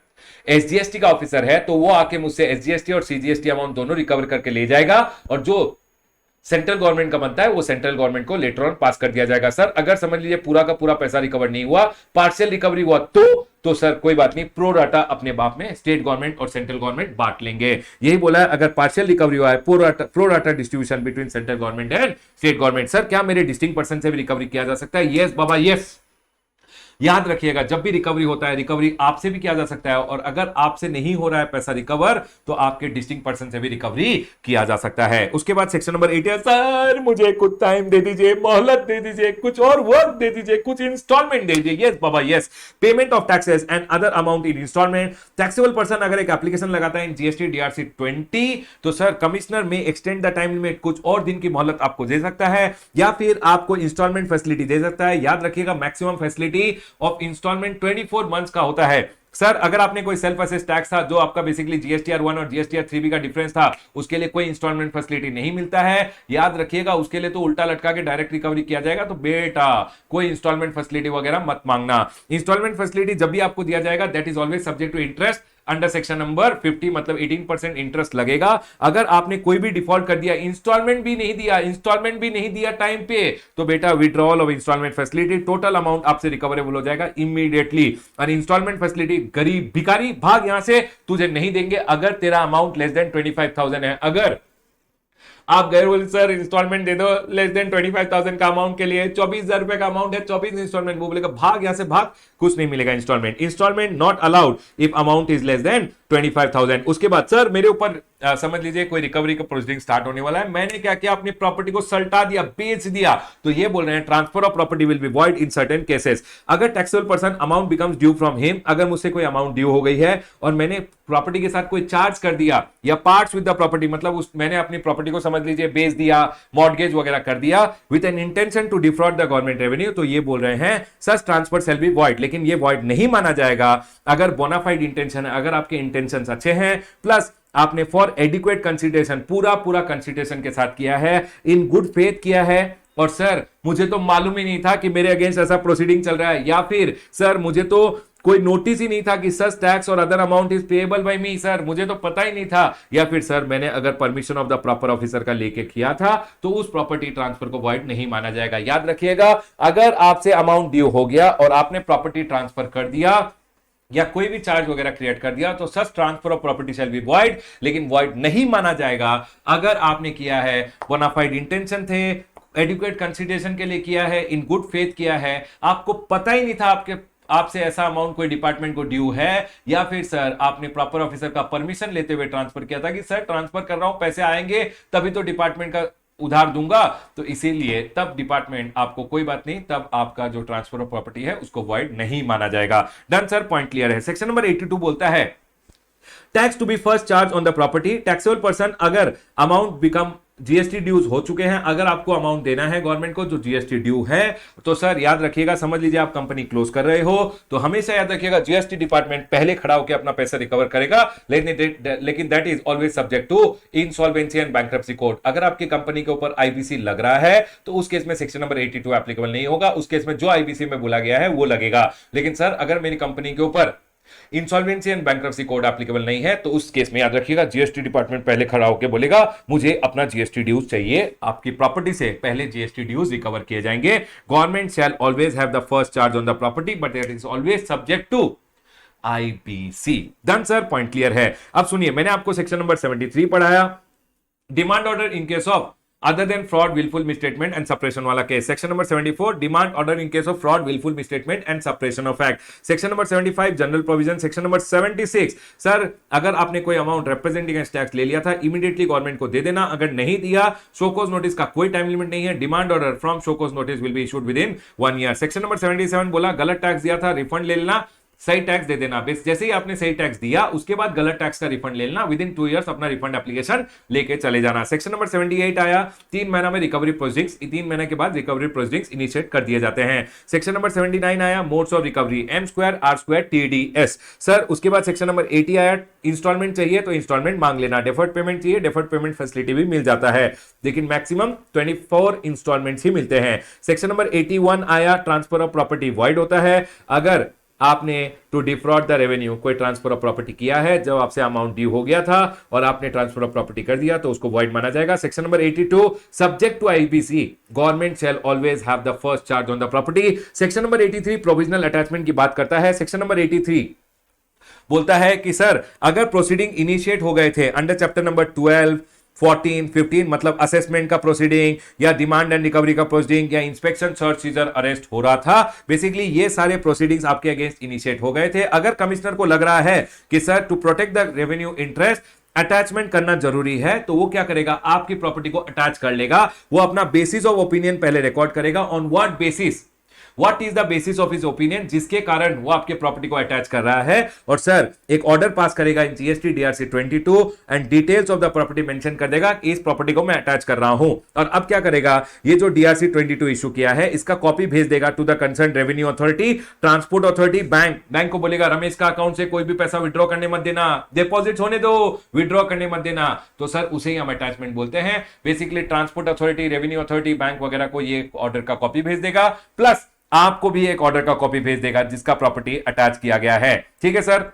एसजीएसटी का ऑफिसर है तो वो आके मुझसे एसजीएसटी और सीजीएसटी अमाउंट दोनों रिकवर करके ले जाएगा और जो सेंट्रल गवर्नमेंट का बनता है वो सेंट्रल गवर्नमेंट को लेटर ऑन पास कर दिया जाएगा। सर अगर समझ लीजिए पूरा का पूरा पैसा रिकवर नहीं हुआ, पार्शियल रिकवरी हुआ तो सर कोई बात नहीं, प्रो राटा अपने बाप में स्टेट गवर्नमेंट और सेंट्रल गवर्नमेंट बांट लेंगे। यही बोला है, अगर पार्शियल रिकवरी हुआ है pro rata distribution between central government and state government. Sir क्या मेरे डिस्टिंक्ट पर्सन से भी रिकवरी किया जा सकता है? यस बाबा यस। याद रखिएगा जब भी रिकवरी होता है, रिकवरी आपसे भी किया जा सकता है और अगर आपसे नहीं हो रहा है पैसा रिकवर तो आपके डिस्टिंक्ट पर्सन से भी रिकवरी किया जा सकता है। उसके बाद सेक्शन नंबर 8 है, सर मुझे कुछ टाइम दे दीजिए, मोहलत दे दीजिए, कुछ और वर्क दे दीजिए, कुछ इंस्टॉलमेंट दे दीजिए। यस बाबा yes. Payment of taxes and other amount in instalment. Taxable person अगर एक एप्लीकेशन लगाता है इन जीएसटी डीआरसी 20 तो सर कमिश्नर में एक्सटेंड द टाइम लिमिट, कुछ और दिन की मोहलत आपको दे सकता है या फिर आपको इंस्टॉलमेंट फैसिलिटी दे सकता है। याद रखिएगा maximum facility of instalment 24 months का होता है। सर अगर आपने कोई सेल्फ असेस टैक्स था जो आपका बेसिकली जीएसटीआर 1 और जीएसटीआर 3 का डिफरेंस था, उसके लिए कोई इंस्टॉलमेंट फैसिलिटी नहीं मिलता है। याद रखिएगा उसके लिए तो उल्टा लटका के डायरेक्ट रिकवरी किया जाएगा। तो बेटा कोई इंस्टॉलमेंट फैसिलिटी वगैरह मत मांगना। इंस्टॉलमेंट फैसिलिटी जब भी आपको दिया जाएगा that is always subject to interest under section number 50, मतलब 18% इंटरेस्ट लगेगा। अगर आपने कोई भी डिफॉल्ट कर दिया, इंस्टॉलमेंट भी नहीं दिया टाइम पे, तो बेटा withdrawal of instalment facility, total amount आपसे रिकवरेबल हो जाएगा इमीडिएटली। और इंस्टॉलमेंट फैसिलिटी गरीब भिखारी भाग यहां से, तुझे नहीं देंगे अगर तेरा अमाउंट लेस देन 25,000 है। अगर आप गए बोले सर इंस्टॉलमेंट दे दो लेस देन 25,000 का अमाउंट के लिए, 24,000 रुपए का अमाउंट है, 24 इंस्टॉलमेंट, वो बोलेगा भाग यहां से भाग, कुछ नहीं मिलेगा instalment not allowed if amount is less than 25,000। उसके बाद सर मेरे ऊपर समझ लीजिए कोई रिकवरी का प्रोसीडिंग स्टार्ट होने वाला है, मैंने क्या किया, अपनी प्रॉपर्टी को सल्टा दिया, बेच दिया, तो ये बोल रहे हैं transfer of property will be void in certain cases. अगर taxable person amount becomes due from him, अगर मुझसे कोई अमाउंट ड्यू हो गई है और मैंने प्रॉपर्टी के साथ कोई चार्ज कर दिया या पार्ट्स विद द प्रॉपर्टी, मतलब मैंने अपनी प्रॉपर्टी को समझ लीजिए बेच दिया, मॉर्गेज वगैरह कर दिया with an intention to defraud the government revenue, तो ये बोल रहे हैं such transfer shall be void. लेकिन ये वॉइड नहीं माना जाएगा अगर बोनाफाइड इंटेंशन है, अगर आपके इंटेंशन अच्छे हैं, प्लस आपने फॉर एडिक्वेट कंसिडरेशन पूरा कंसिडरेशन के साथ किया है, इन गुड फेथ किया है, और सर मुझे तो मालूम ही नहीं था कि मेरे अगेंस्ट ऐसा प्रोसीडिंग चल रहा है, या फिर सर मुझे तो कोई नोटिस ही नहीं था कि सच टैक्स और other amount is payable by me, sir मुझे तो पता ही नहीं था, या फिर सर मैंने अगर permission of the proper officer का लेके किया था, तो उस प्रॉपर्टी ट्रांसफर को वॉइड नहीं माना जाएगा। याद रखिएगा अगर आपसे अमाउंट ड्यू हो गया और आपने प्रॉपर्टी ट्रांसफर कर दिया या कोई भी चार्ज वगैरह क्रिएट कर दिया, तो सच transfer of property shell be void, लेकिन वॉइड नहीं माना जाएगा अगर आपने किया है बोनाफाइड इंटेंशन थे, एडुकेट कंसिडरेशन के लिए किया है, इन गुड फेथ किया है, आपको पता ही नहीं था आपसे ऐसा अमाउंट कोई डिपार्टमेंट को ड्यू है, या फिर सर आपने प्रॉपर ऑफिसर का परमिशन लेते हुए ट्रांसफर किया था कि सर ट्रांसफर कर रहा हूं, पैसे आएंगे तभी तो डिपार्टमेंट का उधार दूंगा, तो इसीलिए तब डिपार्टमेंट आपको कोई बात नहीं, तब आपका जो ट्रांसफर ऑफ प्रॉपर्टी है उसको वॉइड नहीं माना जाएगा। डन सर, पॉइंट क्लियर है। सेक्शन नंबर 82 बोलता है tax to be first charge on the property. Taxable person अगर अमाउंट बिकम जीएसटी ड्यूज हो चुके हैं, अगर आपको अमाउंट देना है गवर्नमेंट को जो जीएसटी ड्यू है, तो सर याद रखिएगा, समझ लीजिए आप कंपनी क्लोज कर रहे हो, तो हमेशा याद रखिएगा जीएसटी डिपार्टमेंट पहले खड़ा होकर अपना पैसा रिकवर करेगा, लेकिन that is always subject to insolvency and bankruptcy code. अगर आपकी कंपनी के ऊपर आईबीसी लग रहा है तो उस केस में सेक्शन नंबर 82 एप्लीकेबल नहीं होगा, उस केस में जो आईबीसी में बोला गया है वो लगेगा। लेकिन सर अगर मेरी कंपनी के ऊपर insolvency and bankruptcy code applicable नहीं है, तो उस केस में याद रखिएगा जीएसटी डिपार्टमेंट पहले खड़ा होकर बोलेगा मुझे अपना जीएसटी ड्यूज चाहिए, आपकी प्रॉपर्टी से पहले जीएसटी ड्यूज रिकवर किए जाएंगे। Government shall always have the first charge on the property but it is always subject to IBC. Done sir, point clear है। अब सुनिए, मैंने आपको सेक्शन नंबर 73 पढ़ाया, demand order in case of other than fraud, willful misstatement and suppression वाला case. Section number 74 demand order in case of fraud, willful misstatement and suppression of act। Section number 75 general provision. Section number 76 sir अगर आपने कोई amount representing against tax ले लिया था, immediately government को दे देना, अगर नहीं दिया शोकोज नोटिस का कोई टाइम लिमिट नहीं है, demand order from show cause notice will be issued with in 1 year. Section number 77 बोला गलत टैक्स दिया था रिफंड ले लेना, सही टैक्स दे देना। जैसे ही आपने सही टैक्स दिया उसके बाद गलत टैक्स का रिफंड ले लेना, विद इन 2 इयर्स अपना रिफंड एप्लीकेशन लेके चले जाना। सेक्शन नंबर 78 आया, 3 महीना में रिकवरी प्रोसीडिंग्स, 3 महीने के बाद रिकवरी प्रोसीडिंग्स इनिशिएट कर दिए जाते हैं। सेक्शन नंबर 79 आया, modes of recovery, M square R square TDS। Sir उसके बाद सेक्शन नंबर 80 आया, इंस्टॉलमेंट चाहिए तो इंस्टॉलमेंट मांग लेना, डेफर्ड पेमेंट चाहिए डेफर्ड पेमेंट फैसिलिटी भी मिल जाता है, लेकिन मैक्सिमम 24 इंस्टॉलमेंट्स ही मिलते हैं। सेक्शन नंबर 81 आया, ट्रांसफर ऑफ प्रॉपर्टी वॉइड होता है अगर आपने टू डिफ्रॉड द रेवेन्यू कोई ट्रांसफर ऑफ प्रॉपर्टी किया है, जब आपसे अमाउंट ड्यू हो गया था और आपने ट्रांसफर ऑफ प्रॉपर्टी कर दिया तो उसको वॉइड माना जाएगा। Section number 82, subject to IPC government shall always have the first charge on the property. Section number 83 provisional attachment की बात करता है। सेक्शन नंबर 83 बोलता है कि सर अगर प्रोसीडिंग इनिशिएट हो गए थे अंडर चैप्टर नंबर 12, 14, 15 मतलब असेसमेंट का प्रोसीडिंग या डिमांड एंड रिकवरी का प्रोसीडिंग या इंस्पेक्शन सर्च सीजर अरेस्ट हो रहा था, बेसिकली ये सारे प्रोसीडिंग्स आपके अगेंस्ट इनिशिएट हो गए थे। अगर कमिश्नर को लग रहा है कि sir to protect the revenue interest attachment करना जरूरी है, तो वो क्या करेगा, आपकी प्रॉपर्टी को अटैच कर लेगा। वो अपना बेसिस ऑफ ओपिनियन पहले रिकॉर्ड करेगा, on what basis, what is the basis of his opinion, जिसके कारण वो आपके प्रॉपर्टी को अटैच कर रहा है। और सर एक ऑर्डर पास करेगा in GST DRC 22 and details of the property mention कर देगा कि इस प्रॉपर्टी को मैं अटैच कर रहा हूं। और अब क्या करेगा, ये जो डीआरसी 22 इशू किया है इसका कॉपी भेज देगा to the concern revenue authority, transport authority, bank को बोलेगा रमेश का अकाउंट से कोई भी पैसा विड्रॉ करने मत देना, डिपॉजिट होने दो, विड्रॉ करने मत देना। तो सर उसे ही हम अटैचमेंट बोलते हैं। Basically transport authority, revenue authority, bank वगैरह को ये ऑर्डर का कॉपी भेज देगा, प्लस आपको भी एक ऑर्डर का कॉपी भेज देगा जिसका प्रॉपर्टी अटैच किया गया है। ठीक है सर,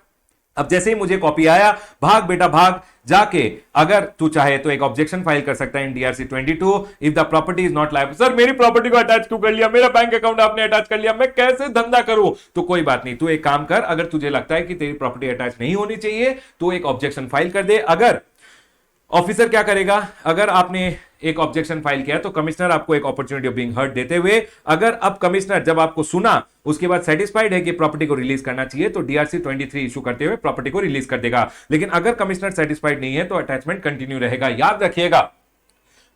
अब जैसे ही मुझे कॉपी आया, भाग बेटा भाग, जाके अगर तू चाहे तो एक ऑब्जेक्शन फाइल कर सकता है in DRC 22 if the property is not liable. Sir मेरी प्रॉपर्टी को अटैच क्यों कर लिया, मेरा बैंक अकाउंट आपने अटैच कर लिया, मैं कैसे धंधा करूं। तो कोई बात नहीं, तू एक काम कर, अगर तुझे लगता है कि तेरी प्रॉपर्टी अटैच नहीं होनी चाहिए तो एक ऑब्जेक्शन फाइल कर दे। अगर ऑफिसर क्या करेगा, अगर आपने एक ऑब्जेक्शन फाइल किया तो कमिश्नर आपको एक अपॉर्चुनिटी ऑफ बीइंग हर्ड देते हुए, अगर अब कमिश्नर जब आपको सुना उसके बाद सेटिस्फाइड है कि प्रॉपर्टी को रिलीज करना चाहिए तो डीआरसी 23 इशू करते हुए प्रॉपर्टी को रिलीज कर देगा। लेकिन अगर कमिश्नर सेटिस्फाइड नहीं है तो अटैचमेंट कंटिन्यू रहेगा। याद रखिएगा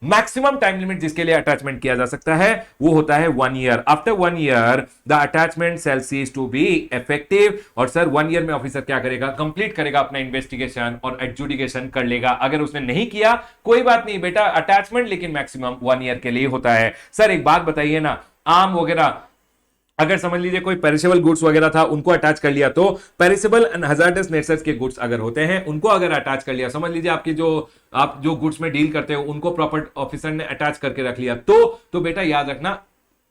मैक्सिमम टाइम लिमिट जिसके लिए अटैचमेंट किया जा सकता है वो होता है 1 year. After 1 year the attachment shall cease to be effective. और सर 1 ईयर में ऑफिसर क्या करेगा, कंप्लीट करेगा अपना इन्वेस्टिगेशन और एडजुडिकेशन कर लेगा। अगर उसने नहीं किया कोई बात नहीं बेटा, अटैचमेंट लेकिन मैक्सिमम 1 ईयर के लिए होता है। सर एक बात बताइए ना, आम वगैरह अगर समझ लीजिए कोई पेरिशेबल गुड्स वगैरह था उनको अटैच कर लिया, तो पेरिशेबल एंड हजार्डस नेचर्स के गुड्स अगर होते हैं उनको अगर अटैच कर लिया, समझ लीजिए आपकी आप जो गुड्स में डील करते हो उनको प्रॉपर ऑफिसर ने अटैच करके रख लिया, तो बेटा याद रखना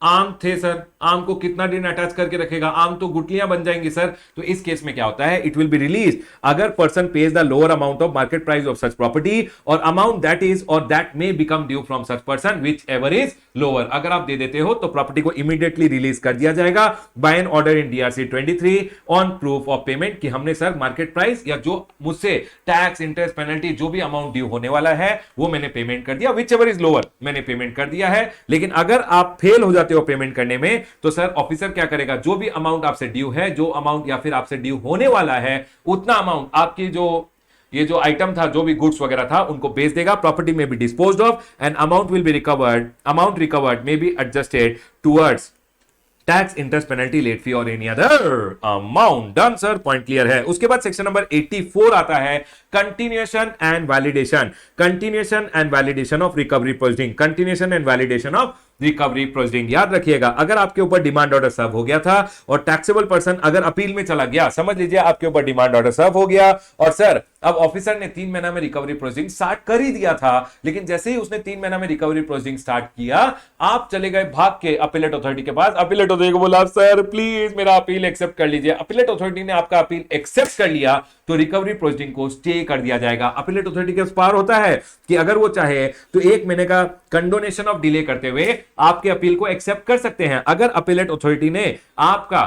आम थे सर, आम को कितना दिन अटैच करके रखेगा, आम तो गुटलियां बन जाएंगी सर। तो इस केस में क्या होता है, इट विल बी रिलीज अगर person page the lower amount of market price of such property और अमाउंट दैट इज और that may become due from such person which ever is lower. अगर आप दे देते हो तो प्रॉपर्टी को इमीडिएटली रिलीज कर दिया जाएगा by an order in DRC 23 on proof of payment कि हमने सर मार्केट प्राइस या जो मुझसे टैक्स इंटरेस्ट पेनल्टी जो भी अमाउंट ड्यू होने वाला है वो मैंने पेमेंट कर दिया, विच एवर इज लोअर मैंने पेमेंट कर दिया है। लेकिन अगर आप फेल हो जाते हो पेमेंट करने में तो सर ऑफिसर क्या करेगा, जो भी अमाउंट आपसे ड्यू है, जो अमाउंट या फिर आपसे ड्यू होने वाला है उतना अमाउंट आपकी ये जो आइटम था, जो भी गुड्स वगैरह था उनको बेच देगा, प्रॉपर्टी में be disposed of and amount will be recovered, amount recovered may be adjusted towards tax interest penalty late fee और any other amount. Done sir, point clear है। उसके बाद सेक्शन नंबर 84 आता है continuation and validation, continuation and validation of recovery proceeding, continuation and validation of recovery proceeding. याद रखिएगा अगर आपके ऊपर डिमांड ऑर्डर सर्व हो गया था और टैक्सेबल पर्सन अगर अपील में चला गया, समझ लीजिए आपके ऊपर डिमांड ऑर्डर सर्व हो गया और सर अब ऑफिसर ने 3 महीना में रिकवरी प्रोसीडिंग स्टार्ट कर ही दिया था, लेकिन जैसे ही उसने 3 महीना में रिकवरी प्रोसीडिंग स्टार्ट किया आप चले गए भाग के अपीलेट अथॉरिटी के पास, अपीलेट अथॉरिटी को बोला सर प्लीज मेरा अपील एक्सेप्ट कर लीजिए। अपीलेट अथॉरिटी ने आपका अपील एक्सेप्ट कर लिया तो रिकवरी प्रोसीडिंग को स्टे कर दिया जाएगा। अपीलेट अथॉरिटी के पास होता है कि अगर वो चाहे तो 1 महीने का कंडोनेशन ऑफ डिले करते हुए आपके अपील को एक्सेप्ट कर सकते हैं। अगर अपीलेट अथॉरिटी ने आपका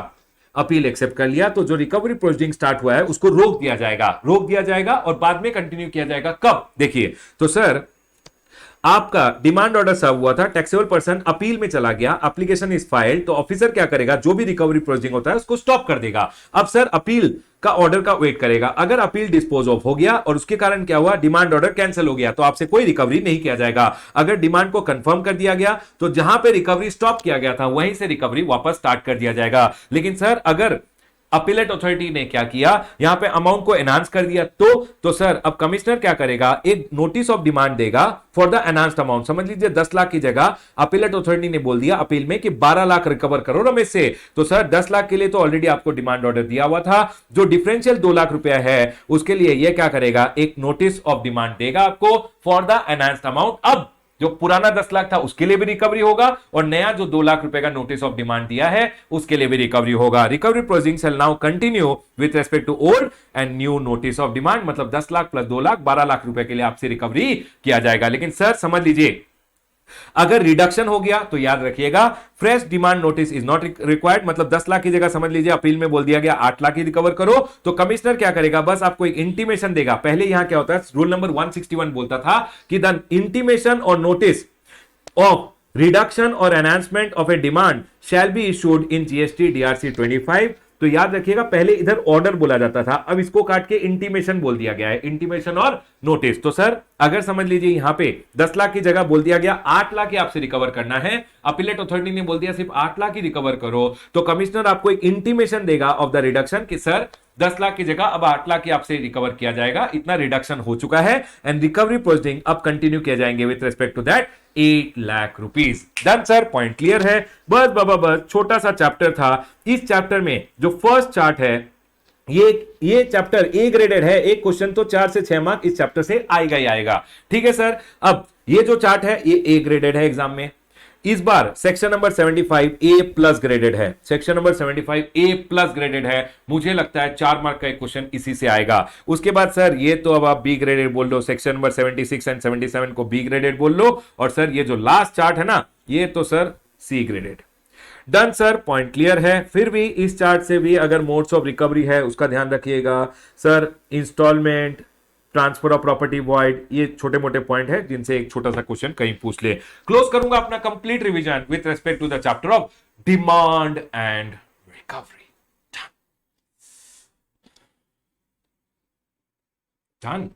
अपील एक्सेप्ट कर लिया तो जो रिकवरी प्रोसीडिंग स्टार्ट हुआ है उसको रोक दिया जाएगा और बाद में कंटिन्यू किया जाएगा। कब, देखिए तो सर आपका डिमांड ऑर्डर सर्व हुआ था, टैक्सेबल पर्सन अपील में चला गया, एप्लीकेशन इज फाइल्ड, तो ऑफिसर क्या करेगा, जो भी रिकवरी प्रोसीडिंग होता है उसको स्टॉप कर देगा। अब सर अपील का ऑर्डर का वेट करेगा, अगर अपील डिस्पोज ऑफ हो गया और उसके कारण क्या हुआ, डिमांड ऑर्डर कैंसिल हो गया तो आपसे कोई रिकवरी नहीं किया जाएगा। अगर डिमांड को कंफर्म कर दिया गया तो जहां पे रिकवरी स्टॉप किया गया था वहीं से रिकवरी वापस स्टार्ट कर दिया जाएगा। लेकिन सर अगर अपीलेट अथॉरिटी ने क्या किया, यहां पे अमाउंट को एनहांस कर दिया। तो सर अब कमिश्नर क्या करेगा, एक नोटिस ऑफ डिमांड देगा फॉर द एनहांस्ड अमाउंट। समझ लीजिए 10 लाख की जगह अपीलेट अथॉरिटी ने बोल दिया अपील में कि 12 लाख रिकवर करो रमेश से, तो सर 10 लाख के लिए तो ऑलरेडी आपको डिमांड ऑर्डर दिया हुआ था, जो डिफरेंशियल 2 लाख रुपया है उसके लिए यह क्या करेगा, एक नोटिस ऑफ डिमांड देगा आपको फॉर द एनहांस्ड अमाउंट। अब जो पुराना 10 लाख था उसके लिए भी रिकवरी होगा और नया जो 2 लाख रुपए का नोटिस ऑफ डिमांड दिया है उसके लिए भी रिकवरी होगा। Recovery proceeding shall now continue with respect to old and new notice of demand, मतलब 10 लाख प्लस 2 लाख 12 लाख रुपए के लिए आपसे रिकवरी किया जाएगा। लेकिन सर समझ लीजिए अगर रिडक्शन हो गया तो याद रखिएगा fresh demand notice is not required, मतलब 10 लाख की जगह समझ लीजिए अपील में बोल दिया गया 8 लाख ही रिकवर करो, तो कमिश्नर क्या करेगा, बस आपको एक इंटीमेशन देगा। पहले यहां क्या होता है, रूल नंबर 161 बोलता था कि द इंटीमेशन और नोटिस ऑफ रिडक्शन और enhancement of A demand shell be issued in GST DRC 25। तो याद रखिएगा पहले इधर ऑर्डर बोला जाता था, अब इसको काट के इंटीमेशन बोल दिया गया है, इंटीमेशन और नोटिस। तो सर अगर समझ लीजिए यहां पे 10 लाख की जगह बोल दिया गया 8 लाख ही आपसे रिकवर करना है, अपीलेट अथॉरिटी ने बोल दिया सिर्फ 8 लाख ही रिकवर करो, तो कमिश्नर आपको एक इंटीमेशन देगा ऑफ द रिडक्शन कि सर 10 लाख की जगह अब 8 लाख की आपसे रिकवर किया जाएगा, इतना रिडक्शन हो चुका है एंड रिकवरी प्रोसीडिंग अब कंटिन्यू किया जाएंगे with respect to that 8 lakh rupees. Done sir, point clear है। बस बाबा बस छोटा सा चैप्टर था, इस चैप्टर में जो फर्स्ट चार्ट है ये चैप्टर ए ग्रेडेड है, एक क्वेश्चन तो 4 से 6 मार्क इस चैप्टर से आएगा ही आएगा, ठीक है सर। अब ये जो चार्ट है ये ए ग्रेडेड है एग्जाम में, इस बार सेक्शन नंबर 75 ए प्लस ग्रेडेड है, सेक्शन नंबर 75 ए प्लस ग्रेडेड है, मुझे लगता है 4 मार्क का एक क्वेश्चन इसी से आएगा। उसके बाद सर ये तो अब आप बी ग्रेडेड बोल लो, सेक्शन नंबर 76 एंड 77 को बी ग्रेडेड बोल लो, और सर ये जो लास्ट चार्ट है ना ये तो sir C graded. Done sir, point clear है। फिर भी इस चार्ट से भी अगर मोड्स ऑफ रिकवरी है उसका ध्यान रखिएगा sir, instalment, transfer of property void, ये छोटे मोटे पॉइंट है जिनसे एक छोटा सा क्वेश्चन कहीं पूछ ले। क्लोज करूंगा अपना complete revision with respect to the chapter of demand and recovery. Done.